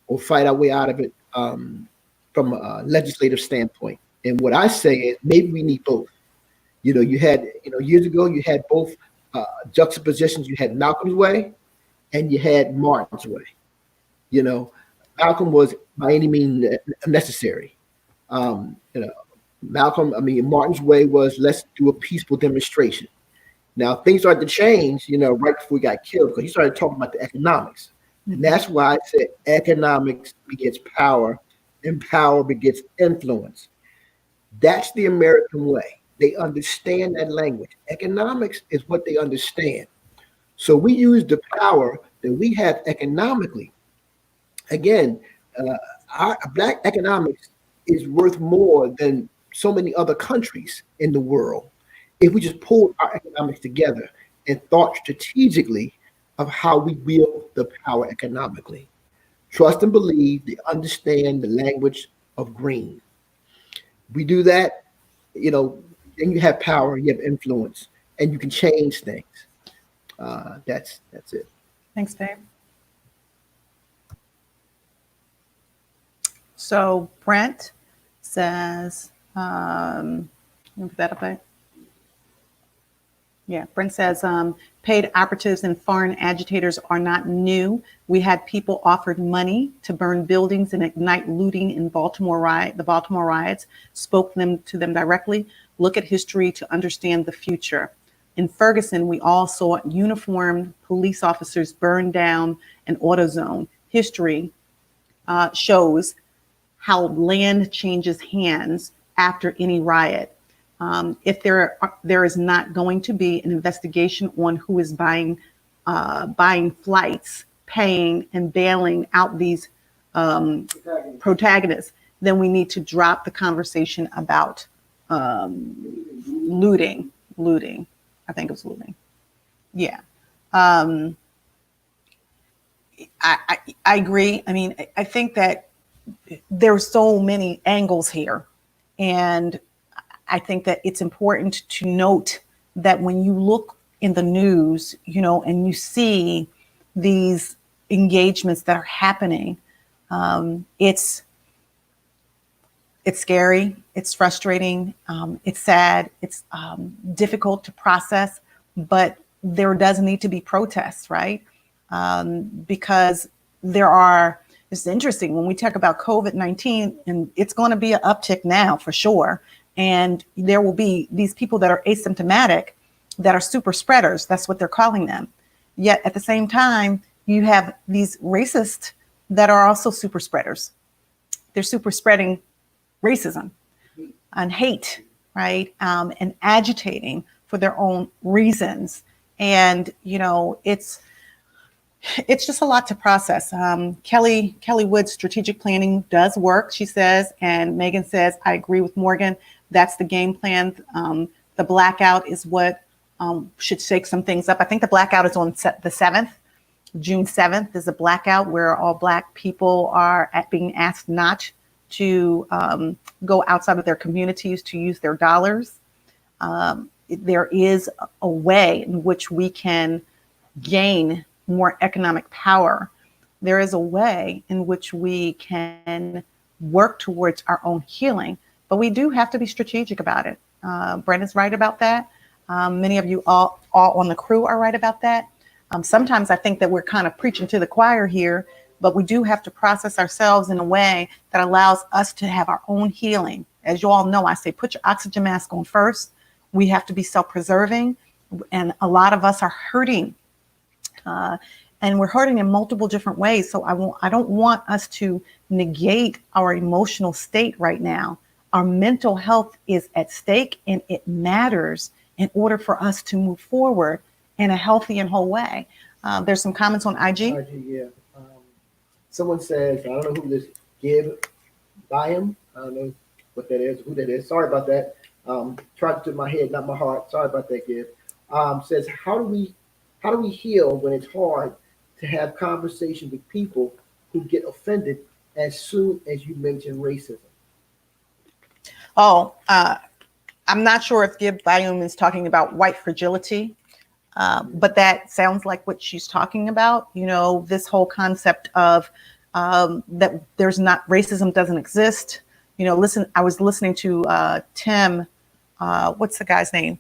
or fight our way out of it from a legislative standpoint. And what I say is maybe we need both. You had, years ago, you had both juxtapositions. You had Malcolm's way and you had Martin's way. Malcolm was by any means necessary. Martin's way was, let's do a peaceful demonstration. Now things started to change, right before he got killed, because he started talking about the economics. And that's why I said economics begets power and power begets influence. That's the American way. They understand that language. Economics is what they understand. So we use the power that we have economically. Again, our Black economics is worth more than so many other countries in the world if we just pulled our economics together and thought strategically of how we wield the power economically. Trust and believe they understand the language of green. We do that, then you have power, you have influence, and you can change things. That's it. Thanks, Dave. So Brent says, let me put that up there. Yeah, Brent says, paid operatives and foreign agitators are not new. We had people offered money to burn buildings and ignite looting in the Baltimore riots, spoke to them directly. Look at history to understand the future. In Ferguson, we all saw uniformed police officers burn down an AutoZone. History shows how land changes hands after any riot. If there is not going to be an investigation on who is buying flights, paying and bailing out these protagonists, then we need to drop the conversation about looting. I think it was looting. Yeah. I agree. I mean, I think that there are so many angles here, and I think that it's important to note that when you look in the news, and you see these engagements that are happening, it's scary, it's frustrating, it's sad, it's difficult to process, but there does need to be protests, right? Because it's interesting when we talk about COVID-19, and it's going to be an uptick now for sure. And there will be these people that are asymptomatic, that are super spreaders. That's what they're calling them. Yet at the same time, you have these racists that are also super spreaders. They're super spreading racism and hate, right? And agitating for their own reasons. And, it's just a lot to process. Kelly Wood's strategic planning does work, she says. And Megan says, I agree with Morgan. That's the game plan. The blackout is what should shake some things up. I think the blackout is on the 7th. June 7th is a blackout where all Black people are being asked not to go outside of their communities to use their dollars. There is a way in which we can gain more economic power. There is a way in which we can work towards our own healing, but we do have to be strategic about it. Brandon's right about that. Many of you all on the crew are right about that. Sometimes I think that we're kind of preaching to the choir here, but we do have to process ourselves in a way that allows us to have our own healing. As you all know, I say, put your oxygen mask on first. We have to be self-preserving, and a lot of us are hurting. And we're hurting in multiple different ways. So I don't want us to negate our emotional state right now. Our mental health is at stake, and it matters in order for us to move forward in a healthy and whole way. There's some comments on IG. Yeah. Someone says, I don't know who this Gib Bayam. I don't know what that is, who that is. Sorry about that. Tried to my head, not my heart. Sorry about that, Gib. Says, how do we heal when it's hard to have conversations with people who get offended as soon as you mention racism? I'm not sure if Gib Bayum is talking about white fragility. But that sounds like what she's talking about. You know, this whole concept of that there's not racism doesn't exist. You know, listen, I was listening to Tim, what's the guy's name?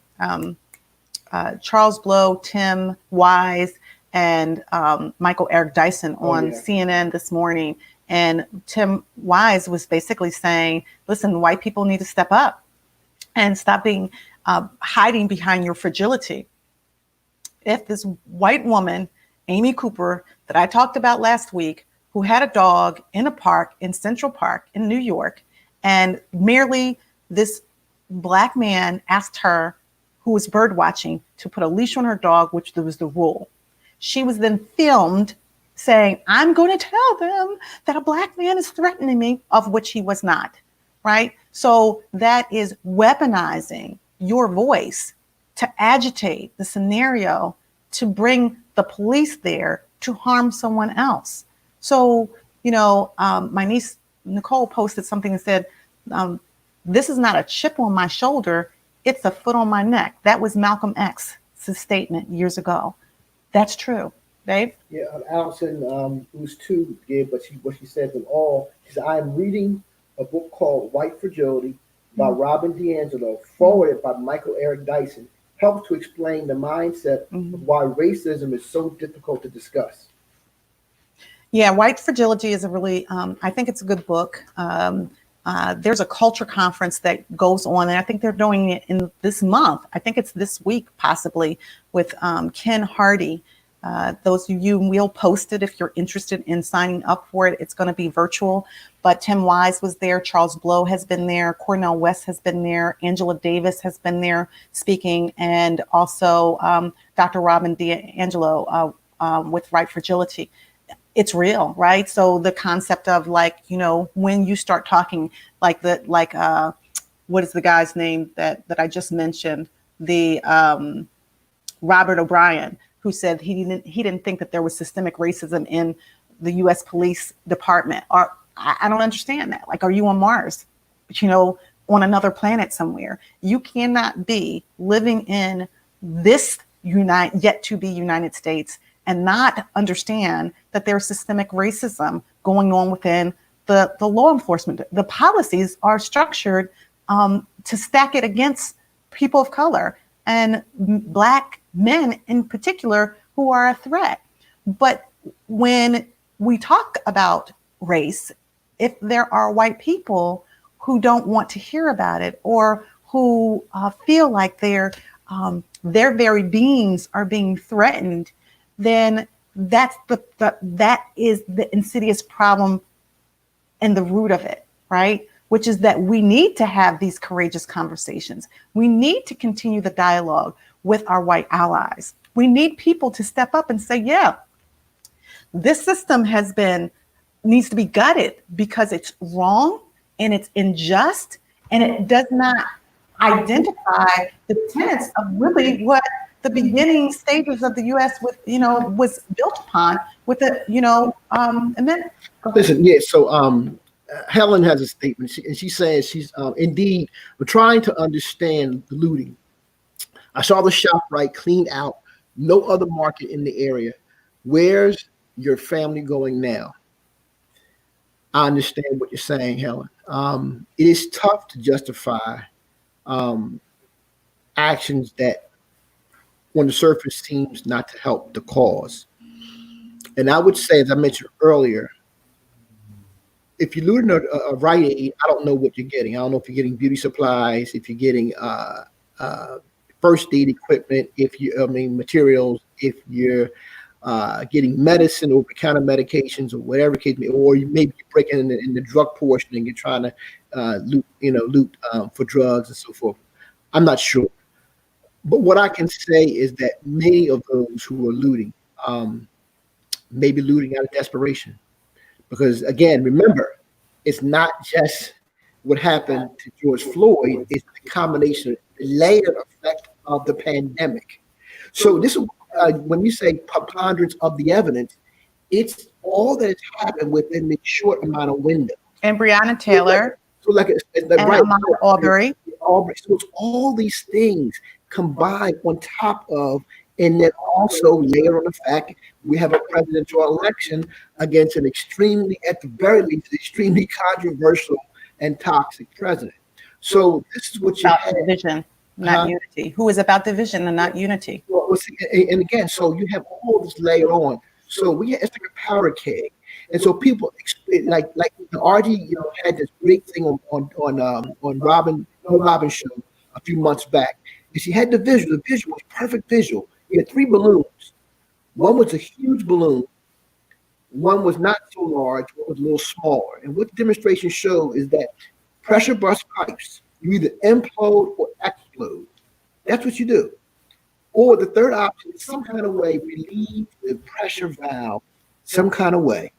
Charles Blow, Tim Wise, and Michael Eric Dyson on CNN this morning. And Tim Wise was basically saying, listen, white people need to step up and stop being hiding behind your fragility. If this white woman, Amy Cooper, that I talked about last week, who had a dog in a park in Central Park in New York, and merely this black man asked her, who was bird watching, to put a leash on her dog, which was the rule. She was then filmed saying, I'm going to tell them that a black man is threatening me, of which he was not, right? So that is weaponizing your voice to agitate the scenario, to bring the police there to harm someone else. So, you know, my niece Nicole posted something and said, this is not a chip on my shoulder, it's a foot on my neck. That was Malcolm X's statement years ago. That's true. Dave? Yeah, Allison, it was two, yeah, but what she said was all, she said, I am reading a book called White Fragility by Robin DiAngelo, forwarded by Michael Eric Dyson, helps to explain the mindset of why racism is so difficult to discuss. Yeah, White Fragility is a really, I think it's a good book. There's a culture conference that goes on, and I think they're doing it in this month. I think it's this week, possibly, with Ken Hardy. Those of you, we'll post it if you're interested in signing up for it. It's going to be virtual, but Tim Wise was there. Charles Blow has been there. Cornel West has been there. Angela Davis has been there speaking, and also Dr. Robin DiAngelo with White Fragility. It's real, right? So the concept of, like, you know, when you start talking what is the guy's name that I just mentioned? The Robert O'Brien, who said he didn't think that there was systemic racism in the U.S. Police Department. Or I don't understand that. Like, are you on Mars? You know, on another planet somewhere? You cannot be living in this yet to be United States and not understand that there's systemic racism going on within the law enforcement. The policies are structured to stack it against people of color and black men in particular, who are a threat. But when we talk about race, if there are white people who don't want to hear about it, or who feel like their very beings are being threatened, then that is the insidious problem and the root of it, right? Which is that we need to have these courageous conversations. We need to continue the dialogue with our white allies. We need people to step up and say, yeah, this system needs to be gutted because it's wrong and it's unjust, and it does not identify the tenets of really what the beginning stages of the U.S. was built upon with the, and then. Listen, yeah, so Helen has a statement, and she says she's indeed, we're trying to understand the looting. I saw the ShopRite cleaned out, no other market in the area. Where's your family going now? I understand what you're saying, Helen. It is tough to justify actions that on the surface seems not to help the cause. And I would say, as I mentioned earlier, if you're looting a Rite Aid, I don't know what you're getting. I don't know if you're getting beauty supplies, if you're getting first aid equipment, materials, if you're getting medicine, over-the-counter medications, or whatever case, or you maybe you're breaking in the drug portion and you're trying to loot for drugs and so forth. I'm not sure. But what I can say is that many of those who are looting may be looting out of desperation. Because, again, remember, it's not just what happened to George Floyd, it's the combination, the layered effect of the pandemic. So this is when you say preponderance of the evidence, it's all that has happened within the short amount of window. And Breonna Taylor. And Ahmaud Arbery. So it's all these things combined on top of And then also layer on the fact we have a presidential election against an extremely, at the very least, extremely controversial and toxic president. So this is what you About have. division, not unity. Who is about division and not unity? Well, see, and again, so you have all this layered on. So it's like a powder keg. And so people like the RG, had this great thing on Robin show a few months back. And she had the visual. The visual was perfect visual. You had 3 balloons. One was a huge balloon. One was not so large. One was a little smaller. And what the demonstration showed is that pressure burst pipes, you either implode or explode. That's what you do. Or the third option is some kind of way relieve the pressure valve, some kind of way.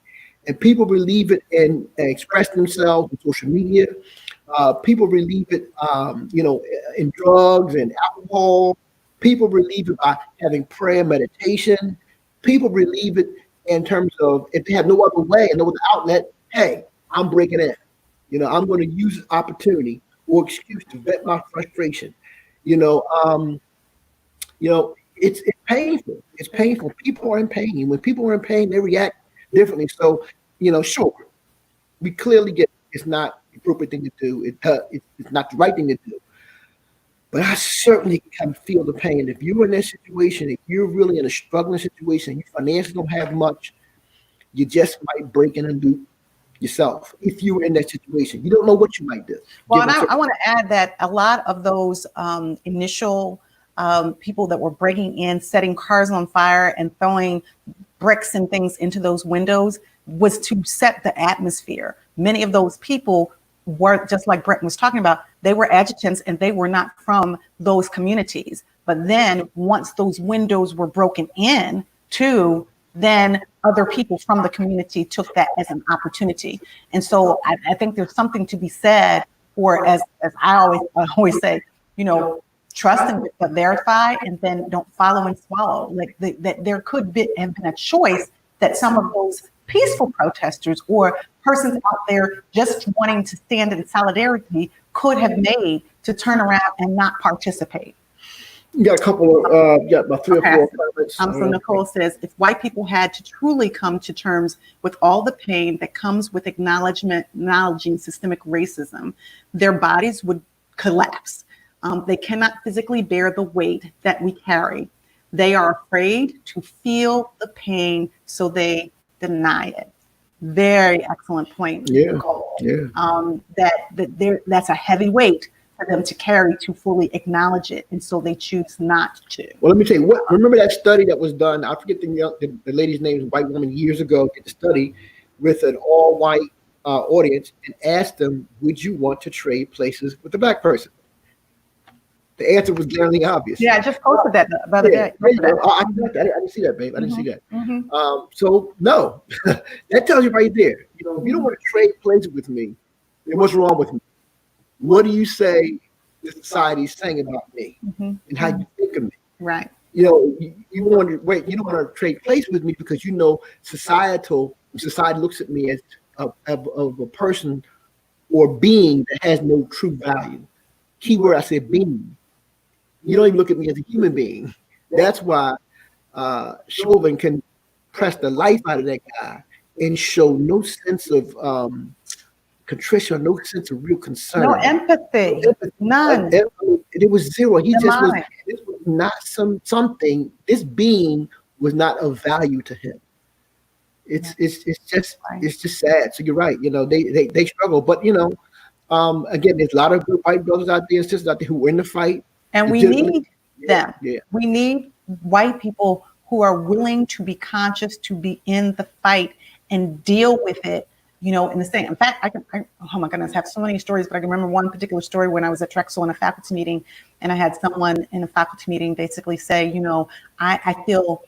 And people relieve it and express themselves on social media. People relieve it, in drugs and alcohol. People relieve it by having prayer, meditation. People relieve it in terms of if they have no other way and no other outlet, hey, I'm breaking in. I'm going to use this opportunity or excuse to vent my frustration. It's painful. It's painful. People are in pain. When people are in pain, they react differently. So, sure, we clearly get it's not the appropriate thing to do. It's not the right thing to do. But I certainly can feel the pain. If you're in that situation, if you're really in a struggling situation, you financially don't have much, you just might break in and do yourself. If you were in that situation, you don't know what you might do. Well, and I want to add that a lot of those initial people that were breaking in, setting cars on fire and throwing bricks and things into those windows was to set the atmosphere. Many of those people were, just like Brent was talking about, they were adjutants and they were not from those communities. But then once those windows were broken in too, then other people from the community took that as an opportunity. And so I think there's something to be said for, as I always say, trust and verify, and then don't follow and swallow. Like that there could have been a choice that some of those peaceful protesters or persons out there just wanting to stand in solidarity could have made to turn around and not participate. You got a couple of, about 3 or 4 comments. So Nicole says, if white people had to truly come to terms with all the pain that comes with acknowledging systemic racism, their bodies would collapse. They cannot physically bear the weight that we carry. They are afraid to feel the pain, so they deny it. Very excellent point, Nicole. That's a heavy weight for them to carry to fully acknowledge it, and so they choose not to. Well, let me tell you, remember that study that was done, I forget the lady's name, a white woman years ago, did the study with an all-white audience and asked them, would you want to trade places with a black person? The answer was glaringly obvious. Yeah, I just posted that the other day. I didn't see that, babe. I didn't see that. So no, that tells you right there. If you don't want to trade places with me, then what's wrong with me? What do you say the society is saying about me and how you think of me? Right. You want to wait. You don't want to trade places with me because society looks at me as a person or being that has no true value. Keyword, I said being. You don't even look at me as a human being. That's why Chauvin can press the life out of that guy and show no sense of contrition, no sense of real concern. No empathy. None. It was zero. He just was. This was not something. This being was not of value to him. It's just sad. So you're right. They struggle, but again, there's a lot of good white brothers out there and sisters out there who are in the fight. And we need them. Yeah. We need white people who are willing to be conscious, to be in the fight and deal with it, in the same. In fact, oh my goodness, I have so many stories, but I can remember one particular story when I was at Drexel in a faculty meeting, and I had someone in a faculty meeting basically say, I feel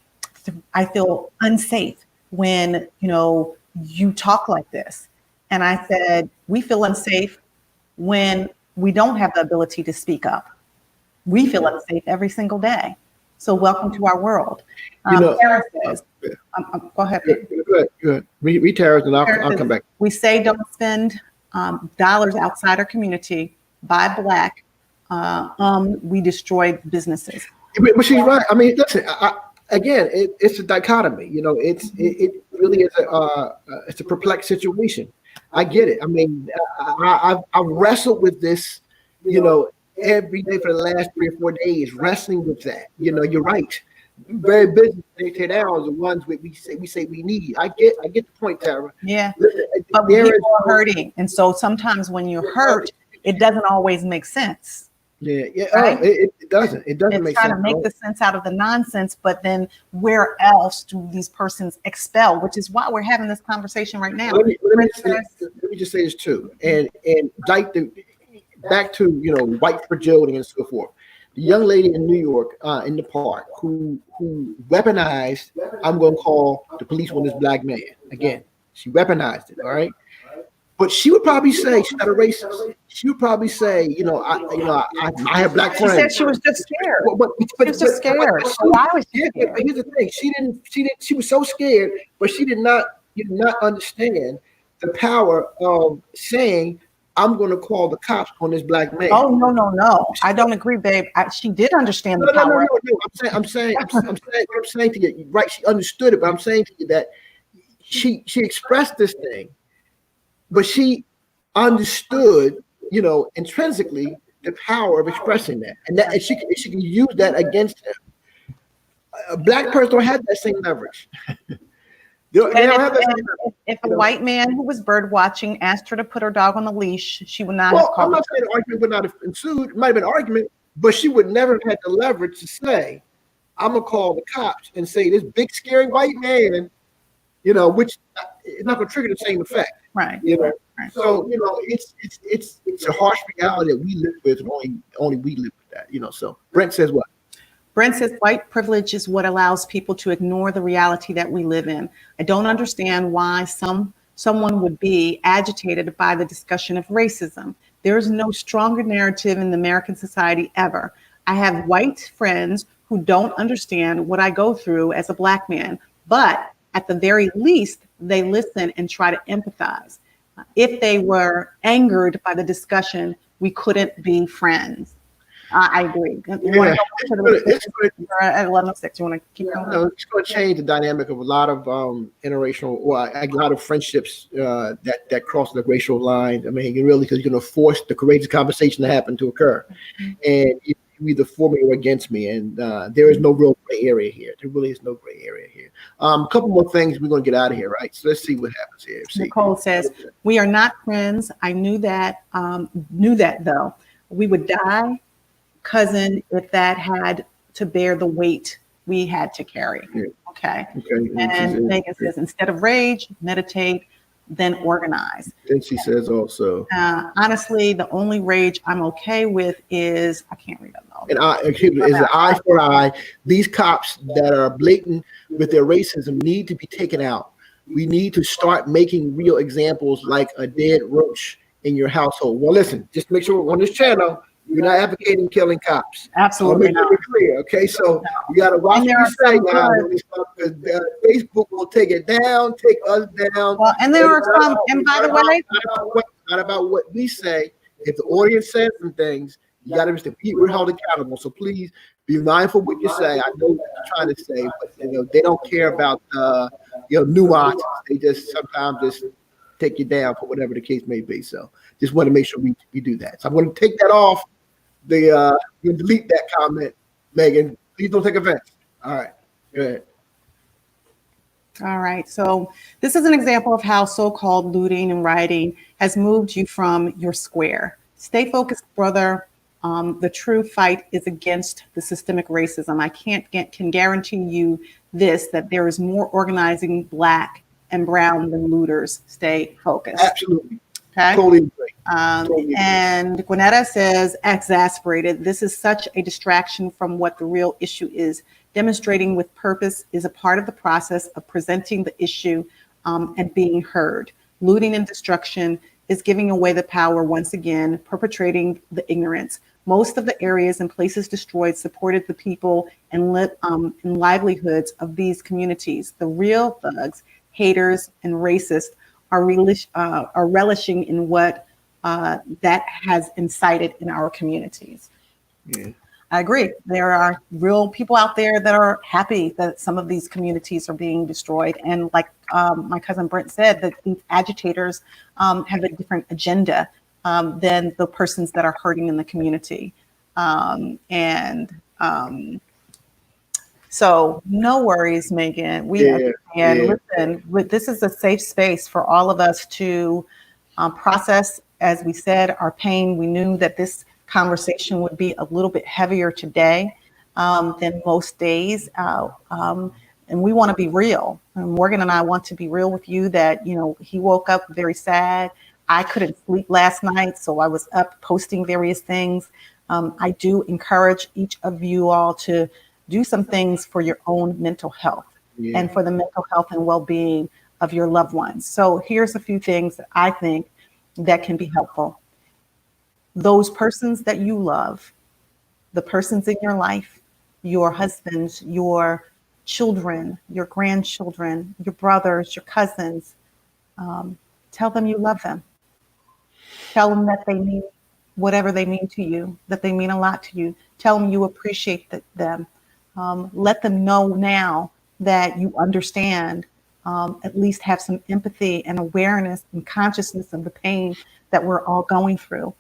unsafe when, you talk like this. And I said, we feel unsafe when we don't have the ability to speak up. We feel unsafe every single day. So welcome to our world. Tara says, go ahead. Good. Read Tara's and I'll come back. We say don't spend dollars outside our community, buy black, we destroy businesses. But she's right. I mean, listen. Again, it's a dichotomy. You know, it really is it's a perplexed situation. I get it. I mean, I've wrestled with this, you know, every day for the last 3 or 4 days, wrestling with that. You know, you're right. Very busy day now is the ones we say we need. I get the point, Tara. Yeah, but people are hurting, and so sometimes when you're hurt, it doesn't always make sense. Yeah. Right? It doesn't. It doesn't It's make trying sense. to make the sense out of the nonsense, but then where else do these persons expel? Which is why we're having this conversation right now. Let me just say this too, and like back to white fragility and so forth. The young lady in New York, in the park, who weaponized, I'm going to call the police on this black man. Again, she weaponized it. All right. But she would probably say she's not a racist. She would probably say, I have black friends. She said she was just scared. She was just scared. Why was she scared? But here's the thing: she was so scared, but she did not understand the power of saying, "I'm going to call the cops on this black man." Oh no! I don't agree, babe. She did understand the power. No. I'm saying to you, right? She understood it, but I'm saying to you that she expressed this thing. But she understood, intrinsically the power of expressing that, and she can use that against him. A black person don't have that same leverage. If a white man who was bird watching asked her to put her dog on the leash, she would not have called. I'm not saying the argument would not have ensued. It might have been an argument, but she would never have had the leverage to say, "I'm gonna call the cops and say this big scary white man," which is not gonna trigger the same effect. Right. Right. So it's a harsh reality that we live with, and only we live with that. So Brent says what? Brent says white privilege is what allows people to ignore the reality that we live in. I don't understand why someone would be agitated by the discussion of racism. There is no stronger narrative in the American society ever. I have white friends who don't understand what I go through as a black man, but at the very least, they listen and try to empathize. If they were angered by the discussion, we couldn't be friends. I agree. At 11:06, you want to keep going? No, it's going to change the dynamic of a lot of interracial, a lot of friendships that cross the racial line. I mean, because you're going to force the courageous conversation to happen to occur, and you either for me or against me, and there is no real gray area here. There really is no gray area here. A couple more things. We're going to get out of here, right? So let's see what happens here. Nicole says, "We are not friends. I knew that though. We would die, cousin, if that had to bear the weight we had to carry." Yeah. Okay. And Megan says, "Instead of rage, meditate, then organize." And she says also, honestly, the only rage I'm okay with is, I can't read it though. Is an eye for eye. These cops that are blatant with their racism need to be taken out. We need to start making real examples like a dead roach in your household. Well, listen, just make sure on this channel, we're not advocating killing cops. Absolutely not. Make it clear, okay? So you got to watch what you say now, because Facebook will take it down, take us down. Well, and there are some, and by the way, not about what we say. If the audience says some things, you got to understand we're held accountable. So please be mindful what you say. I know what you're trying to say, but they don't care about nuance. They just sometimes just take you down for whatever the case may be. So just want to make sure we do that. So I'm going to take that off. You delete that comment, Megan. Please don't take offense. All right, go ahead. All right. So this is an example of how so-called looting and rioting has moved you from your square. Stay focused, brother. The true fight is against the systemic racism. I can guarantee you this, that there is more organizing Black and brown than looters. Stay focused. Absolutely. Okay. Totally agree. And Gwinnetta says, exasperated. This is such a distraction from what the real issue is. Demonstrating with purpose is a part of the process of presenting the issue and being heard. Looting and destruction is giving away the power once again, perpetrating the ignorance. Most of the areas and places destroyed supported the people and livelihoods of these communities. The real thugs, haters, and racists are relishing in what that has incited in our communities. Yeah. I agree. There are real people out there that are happy that some of these communities are being destroyed. And like my cousin Brent said, that these agitators have a different agenda than the persons that are hurting in the community. So no worries, Megan. We understand. Listen, this is a safe space for all of us to process, as we said, our pain. We knew that this conversation would be a little bit heavier today than most days. And we want to be real. And Morgan and I want to be real with you that, he woke up very sad. I couldn't sleep last night, so I was up posting various things. I do encourage each of you all to do some things for your own mental health and for the mental health and well-being of your loved ones. So here's a few things that I think that can be helpful. Those persons that you love, the persons in your life, your husbands, your children, your grandchildren, your brothers, your cousins, tell them you love them. Tell them that they mean whatever they mean to you, that they mean a lot to you. Tell them you appreciate them. Let them know now that you understand, at least have some empathy and awareness and consciousness of the pain that we're all going through.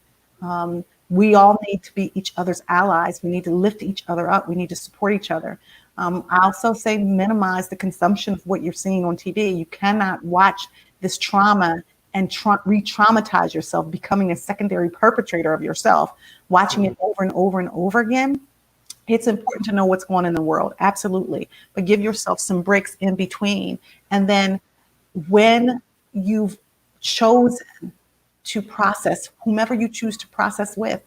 We all need to be each other's allies. We need to lift each other up. We need to support each other. I also say minimize the consumption of what you're seeing on TV. You cannot watch this trauma and re-traumatize yourself, becoming a secondary perpetrator of yourself, watching it over and over and over again. It's important to know what's going on in the world, absolutely. But give yourself some breaks in between. And then when you've chosen to process, whomever you choose to process it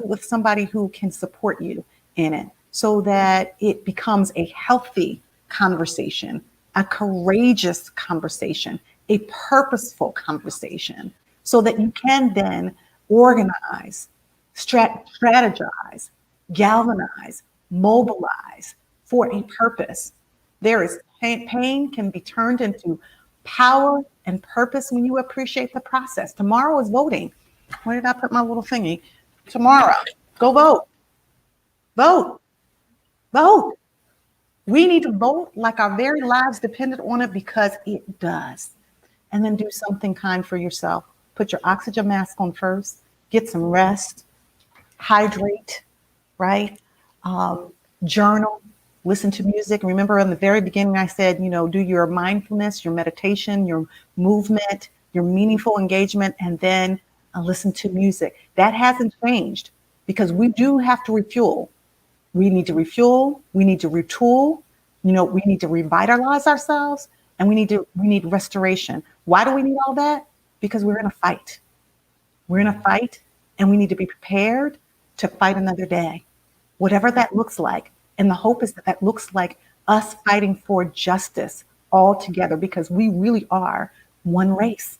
with somebody who can support you in it so that it becomes a healthy conversation, a courageous conversation, a purposeful conversation, so that you can then organize, strategize, galvanize, mobilize for a purpose. There is pain can be turned into power and purpose when you appreciate the process. Tomorrow is voting. Where did I put my little thingy? Tomorrow, go vote. Vote. Vote. We need to vote like our very lives depended on it, because it does. And then do something kind for yourself. Put your oxygen mask on first. Get some rest. Hydrate. Right? Journal, listen to music. Remember in the very beginning, I said, do your mindfulness, your meditation, your movement, your meaningful engagement, and then listen to music. That hasn't changed, because we do have to refuel. We need to refuel. We need to retool. We need to revitalize ourselves, and we need restoration. Why do we need all that? Because we're in a fight. We're in a fight, and we need to be prepared to fight another day, whatever that looks like. And the hope is that looks like us fighting for justice all together, because we really are one race.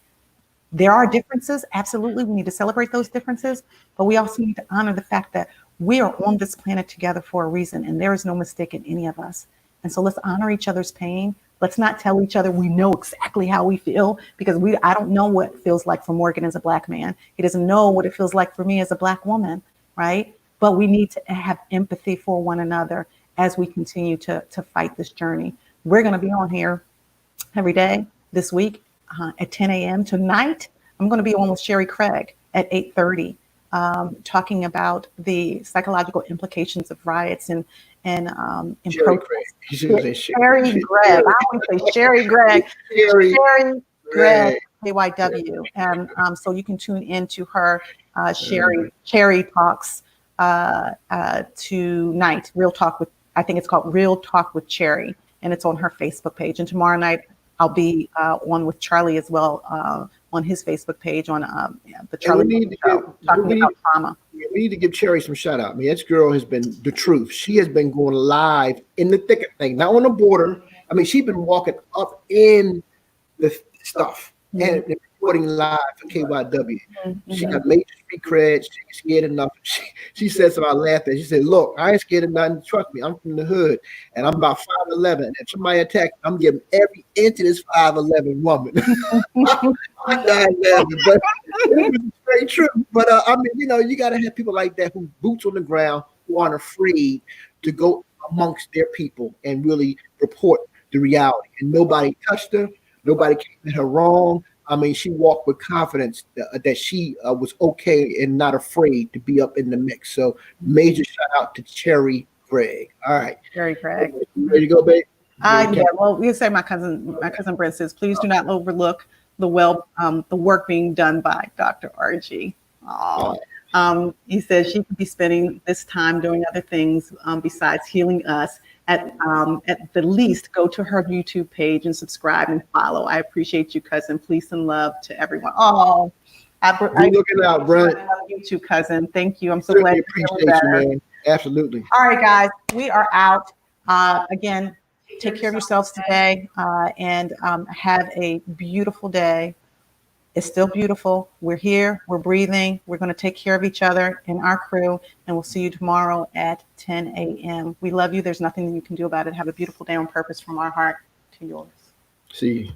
There are differences. Absolutely. We need to celebrate those differences, but we also need to honor the fact that we are on this planet together for a reason, and there is no mistake in any of us. And so let's honor each other's pain. Let's not tell each other we know exactly how we feel, because I don't know what it feels like for Morgan as a Black man. He doesn't know what it feels like for me as a Black woman, right? But we need to have empathy for one another as we continue to fight this journey. We're going to be on here every day this week at 10 a.m. Tonight, I'm going to be on with Sherry Craig at 8:30, talking about the psychological implications of riots and protests. Sherry Gregg. I want to say Sherry Gregg. Sherry Gregg, KYW. And so you can tune into her Sherry Talks tonight. I think it's called Real Talk with Cherry, and it's on her Facebook page. And tomorrow night I'll be on with Charlie as well on his Facebook page on the Charlie Show, talking about trauma. We need to give Cherry some shout out. I mean, this girl has been the truth. She has been going live in the thick of things, not on the border. I mean, she's been walking up in the stuff and reporting live for KYW. She got major street cred. She ain't scared enough. She said something, I laughed at. She said, look, I ain't scared of nothing. Trust me, I'm from the hood, and I'm about 5'11". And if somebody attacks, I'm giving every inch of this 5'11" woman. I'm not laughing, but it's very true. But I mean, you got to have people like that who boots on the ground, who aren't afraid to go amongst their people and really report the reality. And nobody touched her. Nobody came at her wrong. I mean, she walked with confidence that she was okay and not afraid to be up in the mix. So major shout out to Cherry Craig. All right. Cherry Craig. You ready to go, babe? Yeah, well, we say my cousin Brent says, please do not overlook the work being done by Dr. RG. He says she could be spending this time doing other things besides healing us. At the least, go to her YouTube page and subscribe and follow. I appreciate you, cousin. Peace and love to everyone. Oh, we're looking out, Brent. I love you too, cousin. Thank you. I'm so Certainly glad appreciate you, man. Absolutely. All right, guys, we are out. Again, take care of yourselves today and have a beautiful day. It's still beautiful. We're here. We're breathing. We're going to take care of each other and our crew. And we'll see you tomorrow at 10 a.m. We love you. There's nothing you can do about it. Have a beautiful day on purpose from our heart to yours. See you.